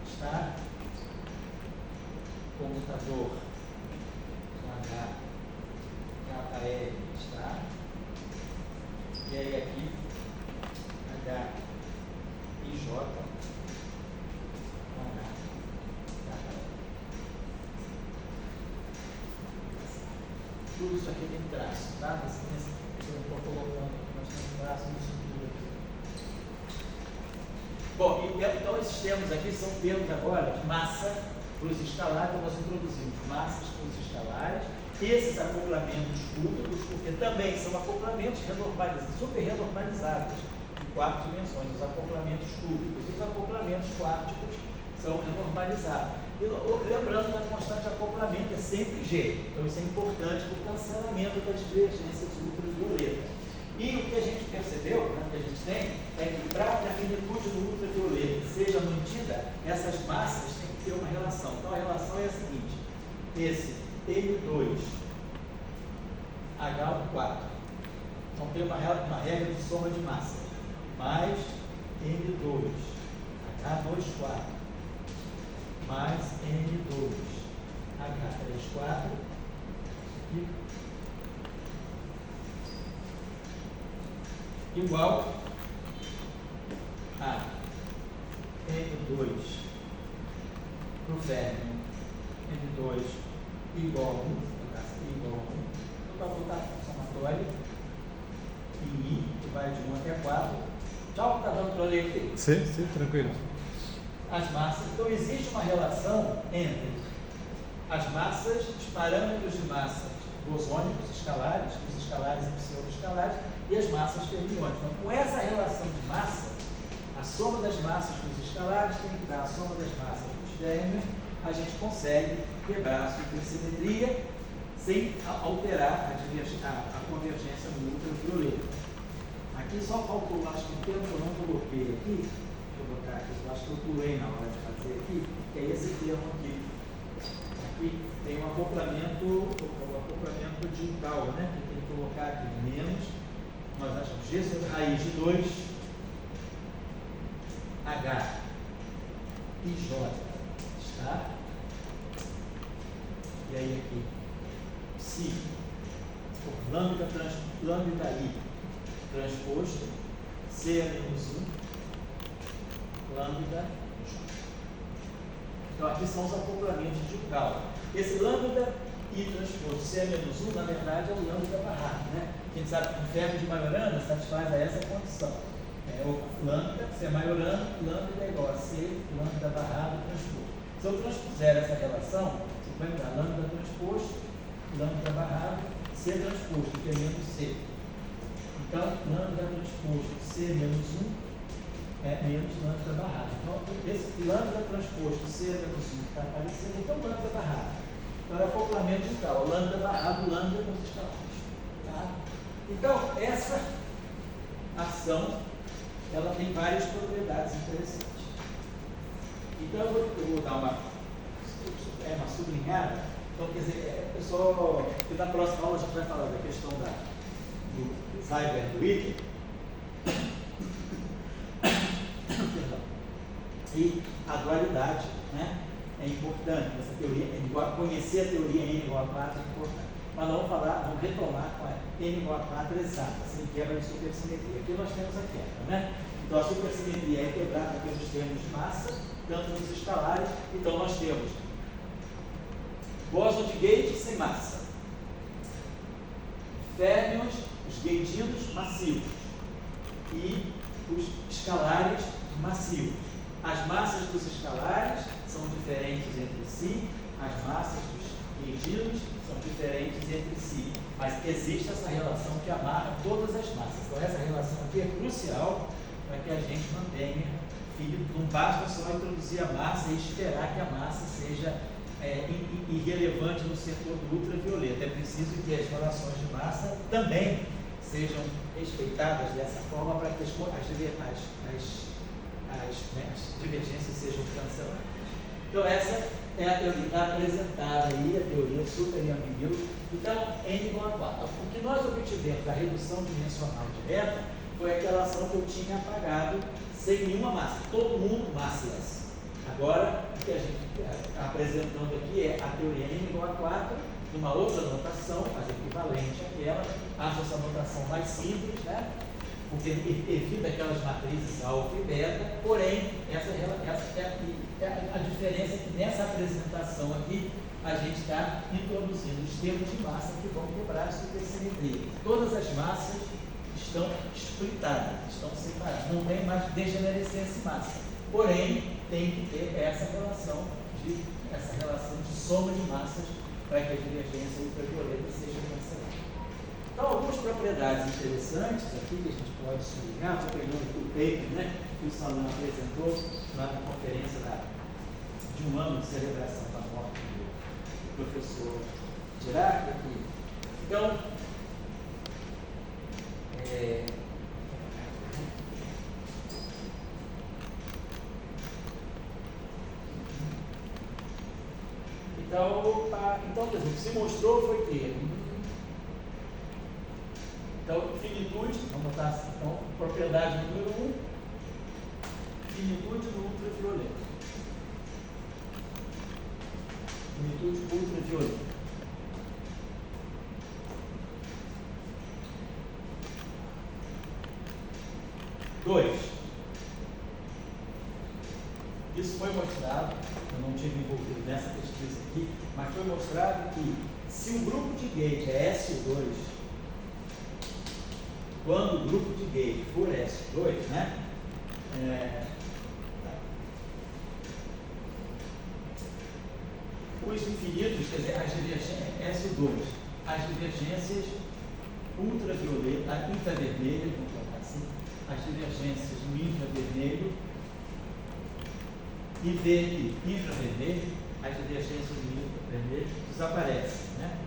Speaker 1: está? Comutador, H, KL, está? E aí aqui, H, IJ, tudo isso aqui tem traço, tá? Mas eu não estou colocando, nós temos traço nisso tudo aqui. Bom, então esses termos aqui são termos agora de massa para os escalares, então nós introduzimos massas para os escalares esses acoplamentos cúbicos, porque também são acoplamentos super renormalizados em 4 dimensões, os acoplamentos cúbicos. Os acoplamentos quárticos são renormalizados. E lembrando que a constante de acoplamento é sempre G, então isso é importante para o cancelamento das divergências ultravioletas. E o que a gente percebeu, né, o que a gente tem, é que para que a finitude do ultravioleta seja mantida, essas massas têm que ter uma relação. Então a relação é a seguinte: esse M2 H4, então tem uma regra de soma de massa, mais M2 H24 mais M2 H34 igual a M2 para o férmio, M2 igual a 1, igual a 1, então para botar somatório, em I, que vai de 1 até 4. Tchau, está dando para ler aqui?
Speaker 2: Sim, tranquilo.
Speaker 1: As massas, então existe uma relação entre as massas, os parâmetros de massa bosônicos, escalares, os escalares e pseudo-escalares, e as massas fermiônicas. Então, com essa relação de massa, a soma das massas dos escalares tem que dar a soma das massas dos férmions, a gente consegue quebrar a supersimetria sem alterar a convergência no ultravioleta. Aqui só faltou, acho que um termo que eu não coloquei aqui, deixa eu botar aqui, eu acho que eu pulei na hora de fazer aqui, que é esse termo aqui. Aqui tem um acoplamento digital, né? Que tem que colocar aqui menos, nós achamos G sobre raiz de 2, H e J, está? E aí aqui, psi, por lambda I transposto, C menos 1, lambda. Então aqui são os acoplamentos de Gauss. Esse lambda I transposto C menos 1, na verdade, é o lambda barrado, né? A gente sabe que o ferro de Majorana satisfaz a essa condição. É o lambda, C Majorana, lambda é igual a C, lambda barrado transposto. Se eu transpuser essa relação, você vai me dar lambda transposto, lambda barrado, C transposto, que é menos C. Então, lambda transposto C menos 1 é menos lambda barrado. Então, esse lambda transposto C menos 1 está aparecendo, então lambda barrado. Então, é acoplamento de tal, lambda barrado, lambda com os escalares. Tá? Então, essa ação, ela tem várias propriedades interessantes. Então, eu vou dar uma sublinhada. Então, quer dizer, pessoal, na próxima aula a gente vai falar da questão do Seiberg-Witten e a dualidade, né? É importante, essa teoria, conhecer a teoria N igual a 4 é importante. Mas não vamos falar, vamos retomar com a N igual a 4 exata, sem quebra de supersimetria. Aqui nós temos a quebra, né? Então a supersimetria é quebrada pelos termos de massa, tanto nos escalares. Então nós temos bóson de gate sem massa, férmions, os gatinos massivos e os escalares massivos. As massas dos escalares são diferentes entre si, as massas dos gatinos são diferentes entre si, mas existe essa relação que amarra todas as massas. Então essa relação aqui é crucial para que a gente mantenha filho. Não basta só introduzir a massa e esperar que a massa seja irrelevante no setor do ultravioleta. É preciso que as relações de massa também sejam respeitadas dessa forma para que as divergências sejam canceladas. Então essa é a teoria, está apresentada aí, a teoria super ambígua. Então, N igual a 4. O que nós obtivemos da redução dimensional direta foi aquela ação que eu tinha apagado sem nenhuma massa, todo mundo massless. Agora, o que a gente está apresentando aqui é a teoria N igual a 4, numa outra notação, mas equivalente àquela. Acho essa notação mais simples, né? Porque evita aquelas matrizes alfa e beta, porém, essa é a diferença que nessa apresentação aqui a gente está introduzindo os termos de massa que vão quebrar a supersimetria. Todas as massas estão splitadas, estão separadas, não tem mais degenerescência em massa, porém tem que ter essa relação de soma de massas para que a divergência ultravioleta seja cancelada. Então, algumas propriedades interessantes aqui que a gente pode sublinhar, estou pegando aqui o paper, né, que o Salam apresentou lá na conferência de um ano de celebração da morte do professor Dirac aqui. Então, então, por exemplo, se mostrou foi que então, finitude, vamos botar assim, então, propriedade número 1, finitude do ultravioleta. Finitude ultravioleta. Dois. Isso foi mostrado, eu não tive envolvido nessa pesquisa aqui, mas foi mostrado que se o grupo de gate é SO2, quando o grupo de gate for S2, né? Os infinitos, quer dizer, as divergências S2, as divergências ultravioleta, infravermelho, vamos colocar assim, as divergências no infravermelho e verde infravermelho, as divergências no infravermelho desaparecem, né?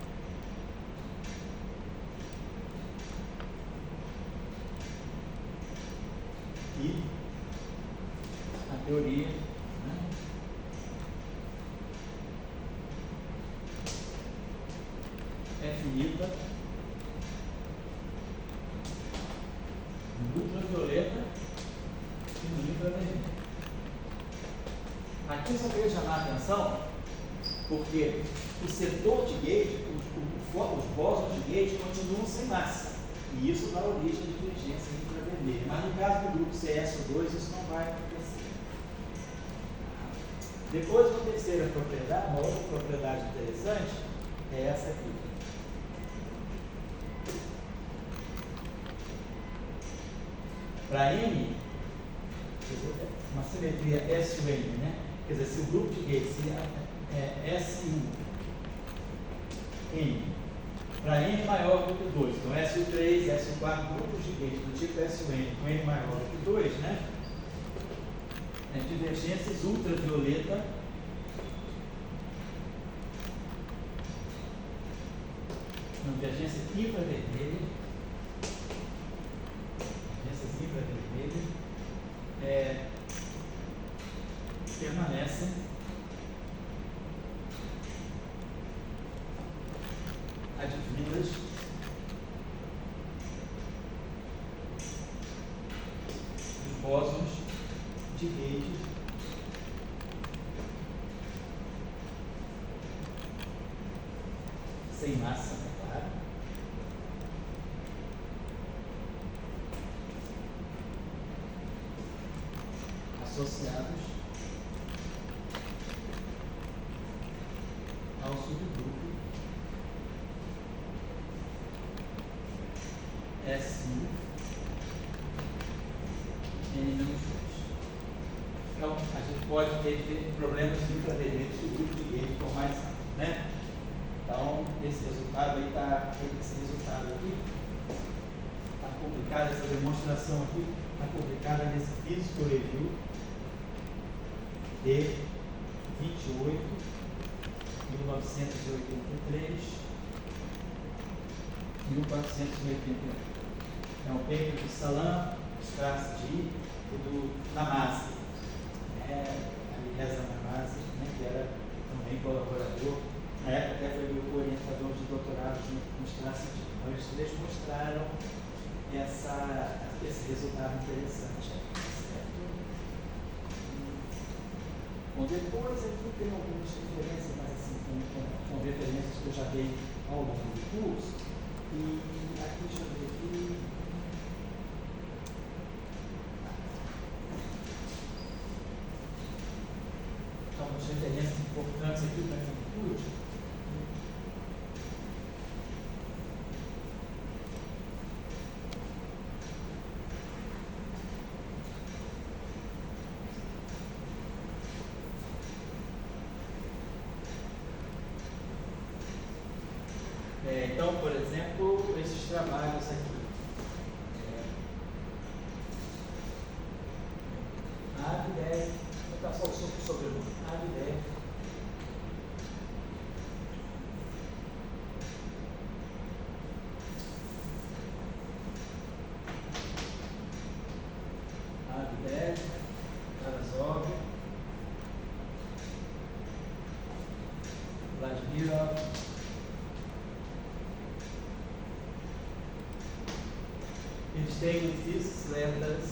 Speaker 1: E a teoria, né, é finita no ultravioleta e no infravermelho. Aqui só queria chamar a atenção porque o setor de gate, os bósons de gate continuam sem massa. E isso dá origem à divergência infravermelha. Mas no caso do grupo CSO2, isso não vai acontecer. Depois, uma terceira propriedade, uma outra propriedade interessante, é essa aqui. Para M, uma simetria S-U-N, né? Quer dizer, se o grupo de gates é S1, N, para N maior do que 2, então SU3, SU4, grupos de gates do tipo SUN com N maior do que 2, né? Divergências ultravioleta divergência infravermelha, permanecem advindas dos bósons de gate sem massa, né, claro, associados ao subgrupo SU N-2. Então, a gente pode ter problemas de infravermelho se o grupo de gate for mais amplo, né? Então, esse resultado aí está publicado, essa demonstração aqui está publicada nesse Physical Review de 28, 1983, 1481. É um paper do Salam, Strasdi e do Namazi, Eliezer Namazi, né, que era também colaborador, na época até foi meu orientador de doutorado no Strasdi. Então, eles três mostraram esse resultado interessante. Certo? Bom, depois aqui tem algumas referências, mas assim, com referências que eu já dei ao longo do curso. E aqui, deixa eu ver aqui. Algumas referências importantes aqui para a finitude. Então, por exemplo, esses trabalhos aqui. AVDEF, vou passar o sobrenome, AVDEF. AVDEF, Karazov, Vladimiro. Eles têm o Physics Letters,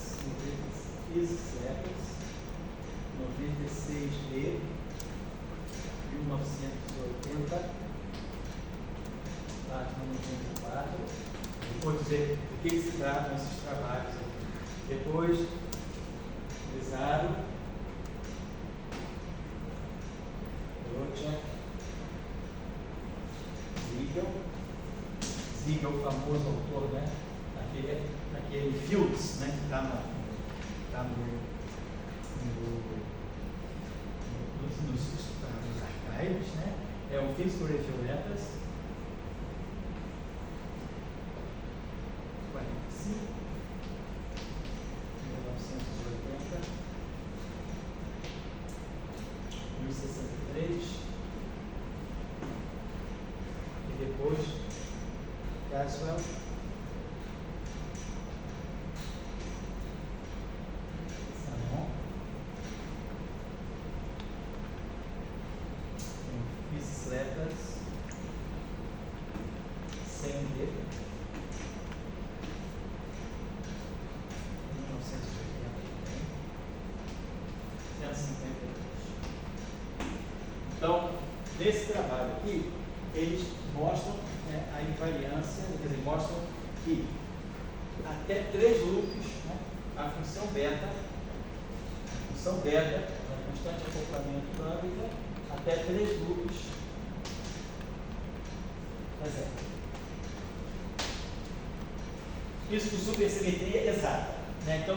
Speaker 1: 96B, 1980, página 94. Vou dizer do que se tratam esses trabalhos aqui. Depois, Lizaro, Rocha, Ziegel, o famoso autor, né? Aquele Fields, né? Que está nos arquivos, né? É o Physical Review Letters, 45, 1980, 1063, e depois Caswell, Letters, sem D, 1980, 152. Então, nesse trabalho aqui, eles mostram a invariância, quer dizer, mostram que até 3 loops, né, a função beta, a constante de acoplamento lambda, até 3 loops. Isso com supersimetria exata, né? Então,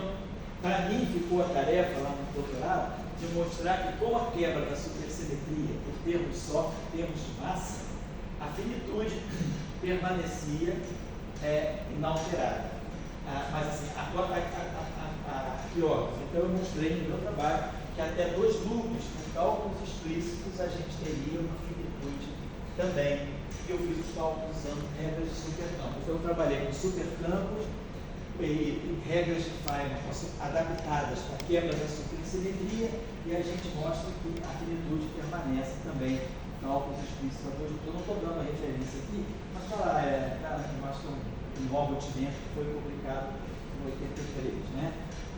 Speaker 1: para mim ficou a tarefa lá no doutorado de mostrar que com a quebra da supersimetria por termos soft, termos de massa, a finitude permanecia inalterada. Mas assim, aqui, ó, então eu mostrei no meu trabalho que até 2 loops com cálculos explícitos a gente teria uma finitude também. Eu fiz os cálculos usando regras de supercampos. Então, eu trabalhei com supercampos e regras de Feynman adaptadas para a quebra da supersimetria, e a gente mostra que a finitude permanece também em cálculos explícitos. Eu não estou dando a referência aqui, mas está lá, mostra um novo ativento que foi publicado em 83. Né?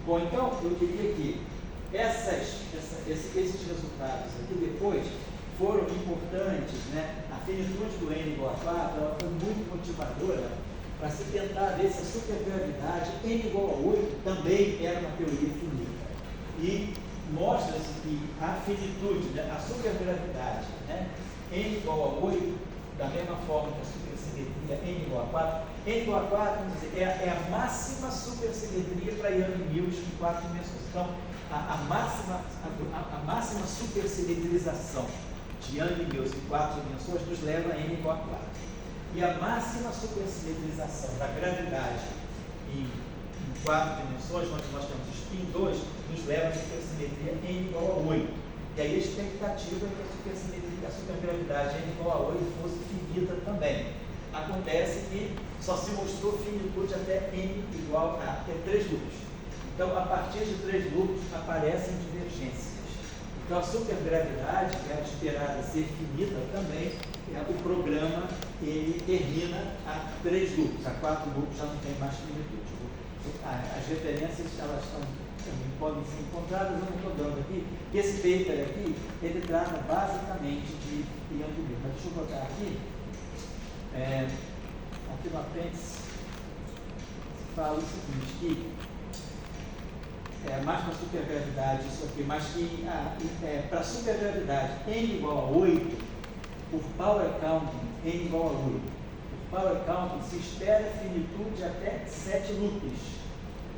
Speaker 1: Bom, então, eu diria que esses resultados aqui depois foram importantes, né? A finitude do N igual a 4 ela foi muito motivadora para se tentar ver se a supergravidade N igual a 8 também era uma teoria finita. E mostra-se que a finitude, né, a supergravidade, né, N igual a 8, da mesma forma que a supersimetria N igual a 4, N igual a 4 vamos dizer, é a máxima supersimetria para Young Mills em 4 dimensões. Então, a máxima supersimetrização de Young Mills em 4 dimensões nos leva a N igual a 4. E a máxima supersimetrização da gravidade em 4 dimensões, onde nós temos spin 2, nos leva a supersimetria N igual a 8. E aí a expectativa é que a supergravidade N igual a 8 fosse finita também. Acontece que só se mostrou finitude até N igual a até 3 loops. Então, a partir de 3 loops, aparecem divergências. Então, a supergravidade, que era esperada ser finita também, o programa ele termina a 3 loops, a 4 loops já não tem mais finitude. As referências elas também podem ser encontradas, eu não estou dando aqui. Esse paper aqui, ele trata basicamente de Young Mills. Mas deixa eu botar aqui, aqui no apêndice, fala o seguinte, que a máxima supergravidade, isso aqui, mas que para a supergravidade N igual a 8, por power counting N igual a 8. Por power counting se espera finitude até 7 loops,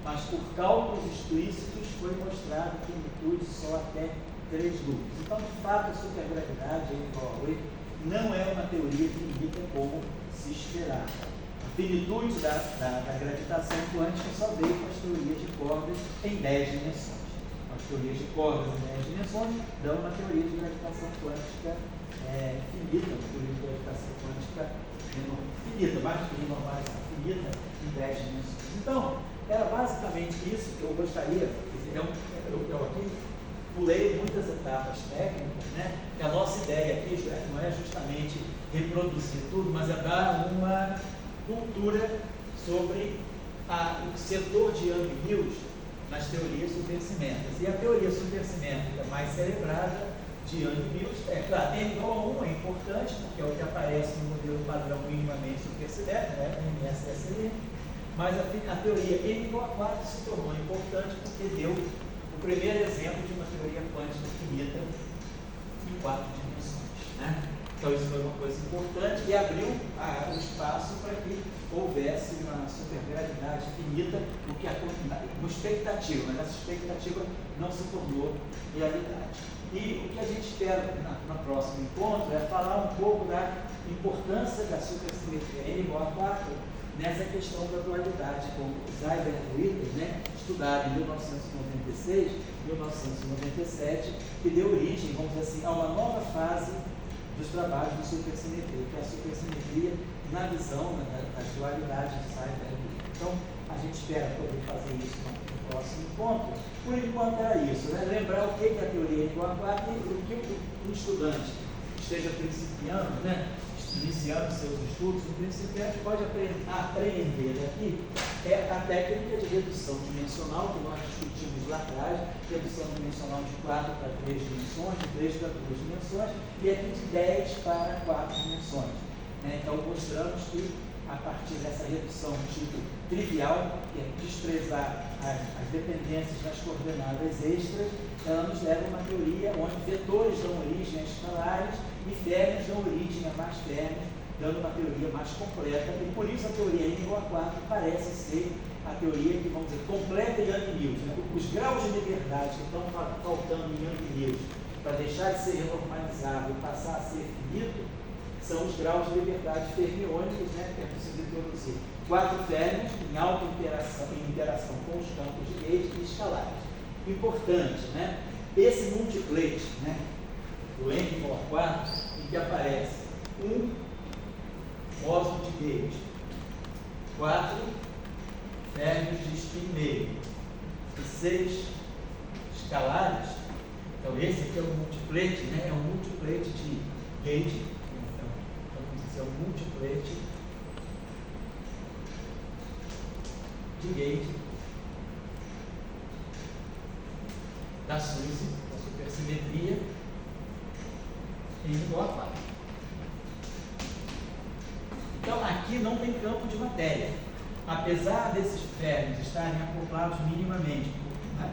Speaker 1: mas por cálculos explícitos foi mostrado finitude só até 3 loops. Então, de fato, a supergravidade N igual a 8 não é uma teoria que indica como se esperar. A finitude da gravitação quântica só veio com as teorias de cordas em 10 dimensões. As teorias de cordas em 10 dimensões dão uma teoria de gravitação quântica finita, uma teoria de gravitação quântica finita, mais do que normalização finita em 10 dimensões. Então, era basicamente isso que eu gostaria. Eu aqui pulei muitas etapas técnicas, né? E a nossa ideia aqui não é justamente reproduzir tudo, mas é dar uma cultura sobre o setor de Young Mills nas teorias supercimétricas. E a teoria supercimétrica mais celebrada de Young Mills claro, N igual a 1 é importante, porque é o que aparece no modelo padrão minimamente supercimétrico, né? MSSM, mas a teoria N igual a 4 se tornou importante porque deu o primeiro exemplo de uma teoria quântica finita em 4 dimensões, né? Então isso foi uma coisa importante e abriu o espaço para que houvesse uma supergravidade finita, uma expectativa, mas essa expectativa não se tornou realidade. E o que a gente espera no próximo encontro é falar um pouco da importância da supersimetria N igual a 4 nessa questão da dualidade, como Seibert e Witter, né, estudado em 1996, 1997, que deu origem, vamos dizer assim, a uma nova fase dos trabalhos de supersimetria, que é a supersimetria na visão das dualidades de Seibert e Witter. Então, a gente espera poder fazer isso no próximo encontro. Por enquanto era isso, né? Lembrar o que é a teoria igual a 4 e o que o estudante esteja principiando, né? Iniciando seus estudos, o principiante pode aprender aqui a técnica de redução dimensional que nós discutimos lá atrás, redução dimensional de 4 para 3 dimensões, de 3 para 2 dimensões, e aqui de 10 para 4 dimensões. Então, mostramos que a partir dessa redução tipo trivial, que é desprezar as dependências das coordenadas extras, ela nos leva a uma teoria onde vetores dão origem a escalares e férmions dão origem a mais férmions, dando uma teoria mais completa, e por isso a teoria N igual a 4 parece ser a teoria que, vamos dizer, completa Young Mills. Né? Os graus de liberdade que estão faltando em Young Mills para deixar de ser renormalizável e passar a ser finito, são os graus de liberdade fermiônicos, né, que é possível introduzir 4 férmions em alta interação com os campos de Gauge e escalares. Importante, né? Esse multiplete, né, do N igual a 4, em que aparece um bóson de Gauge, 4 férmions de spin meio e 6 escalares. Então esse aqui é o multiplete, né? É um multiplete de Gauge. É um multiplete de Gauge da SUSY, da supersimetria, N igual a 4. Então, aqui não tem campo de matéria. Apesar desses férmions estarem acoplados minimamente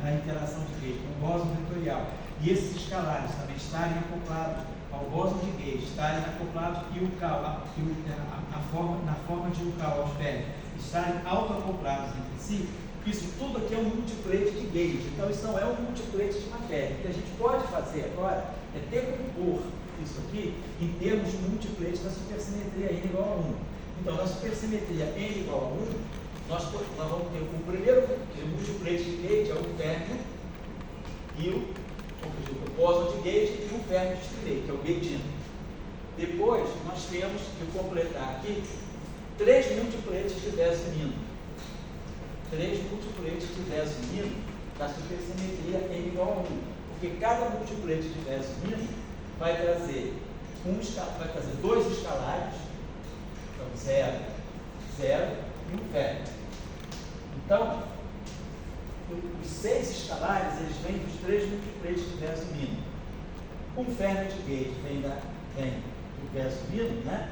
Speaker 1: na interação de Gauge com o bóson vetorial, e esses escalares também estarem acoplados ao bóson de Gauge, estarem acoplados e o cal, na forma de Ucal aos férmions, estarem autoacoplados entre si, isso tudo aqui é um multiplete de Gauge. Então, isso não é um multiplete de matéria. O que a gente pode fazer agora é decompor isso aqui em termos de multiplete da supersimetria N igual a 1. Então, na supersimetria N igual a 1, nós vamos ter o primeiro multiplete de Gauge, é o férmion, e o bóson de Gauge e o férmion de spin, que é o gaugino. Depois, nós temos que completar aqui 3 multipletes de Veso Mino. 3 multipletes de Veso Mino da supersimetria N igual a 1. Porque cada multiplete de Veso Mino vai trazer 2 escalares, então 0, 0 e um férmion. Então, os 6 escalares, eles vêm dos 3 multipletes de Veso Mino. Um férmion de Gauge vem do Veso Mino, né?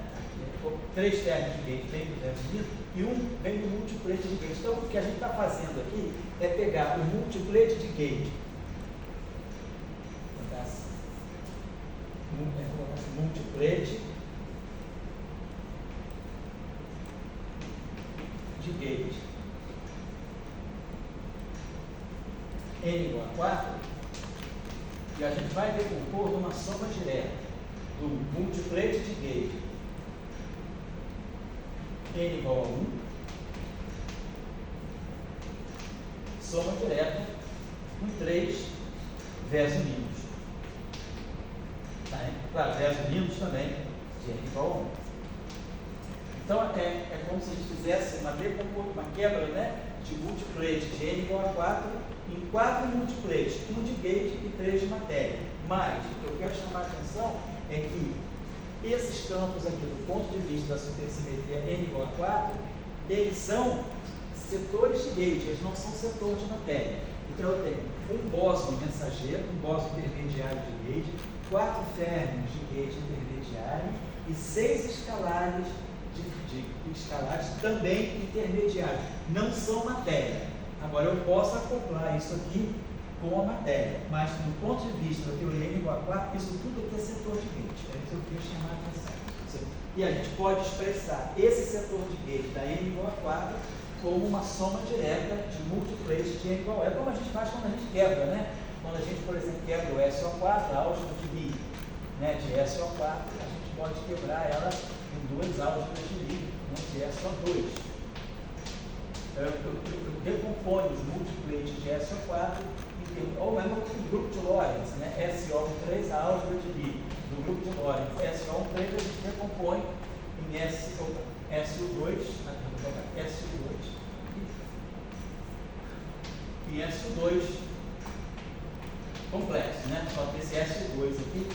Speaker 1: 3 férmions de Gauge vêm do Veso Mino e um vem do multiplete de Gauge. Então, o que a gente está fazendo aqui é pegar o multiplete de Gauge, multiplete de Gauge N igual a 4, e a gente vai decompor numa soma direta do multiplete de gauge N igual a 1, soma direta com 3 versus-mínimos. Tá, hein? Claro, versus-mínimos também de N igual a 1. Então, é como se a gente fizesse uma quebra, né, de multiplete de N igual a 4 em 4 multipletes, 1 de gauge e 3 de matéria. Mas, o que eu quero chamar a atenção é que esses campos aqui, do ponto de vista da supersimetria N igual a 4, eles são setores de gauge, eles não são setores de matéria. Então, eu tenho um bóson mensageiro, um bóson intermediário de gauge, 4 férmions de gauge intermediário e 6 escalares escalares também intermediários. Não são matéria. Agora, eu posso acoplar isso aqui com a matéria, mas do ponto de vista da teoria N igual a 4, isso tudo aqui é setor de gauge. É isso que eu queria chamar a atenção. E a gente pode expressar esse setor de gauge da N igual a 4 como uma soma direta de múltiplos de N igual a. É como a gente faz quando a gente quebra, né? Quando a gente, por exemplo, quebra o SO4, a álgebra de Lie, né, de SO4, a gente pode quebrar ela em 2 álgebras de Lie, né, de SO2. Eu decomponho os múltiplos de SO4 ou mesmo o grupo de Lorentz, né? SO3, a álgebra de Lie, do grupo de Lorentz. SO3 a gente decompõe em SO2, e SO2 complexo, né? Só que esse SO2 aqui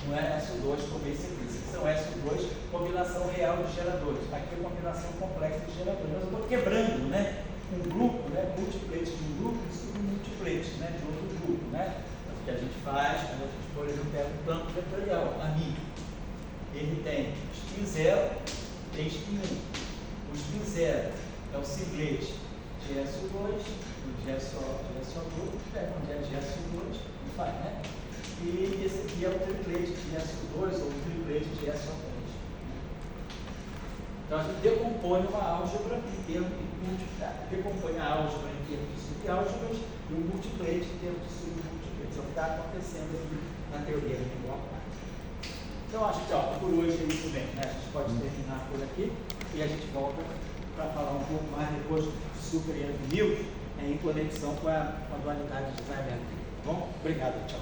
Speaker 1: não é SO2 como esse aqui. Esses são SO2 combinação real de geradores. Aqui é combinação complexa de geradores. Mas eu estou quebrando, né, um grupo, né, multiplete de um grupo e submultiplete, né, de outro grupo, né? O que a gente faz quando a gente, por exemplo, pega um campo vetorial, amigo. Ele tem spin 0, tem spin 1. O spin 0 é o simplete de SO2, de SO2, pega onde é de SO2 e faz, né? E esse aqui é o triplete de SO2 ou o triplete de SO3. Então a gente decompõe uma álgebra em termos de decompõe a álgebra em termos de subálgebras e o multiplete em termos de submultiplete. É o que está acontecendo aqui na teoria do igual a 4. Então acho que por hoje é isso mesmo, né? A gente pode terminar por aqui e a gente volta para falar um pouco mais depois do super Newton em conexão com a dualidade de Zeisenberg. Tá bom? Obrigado, tchau.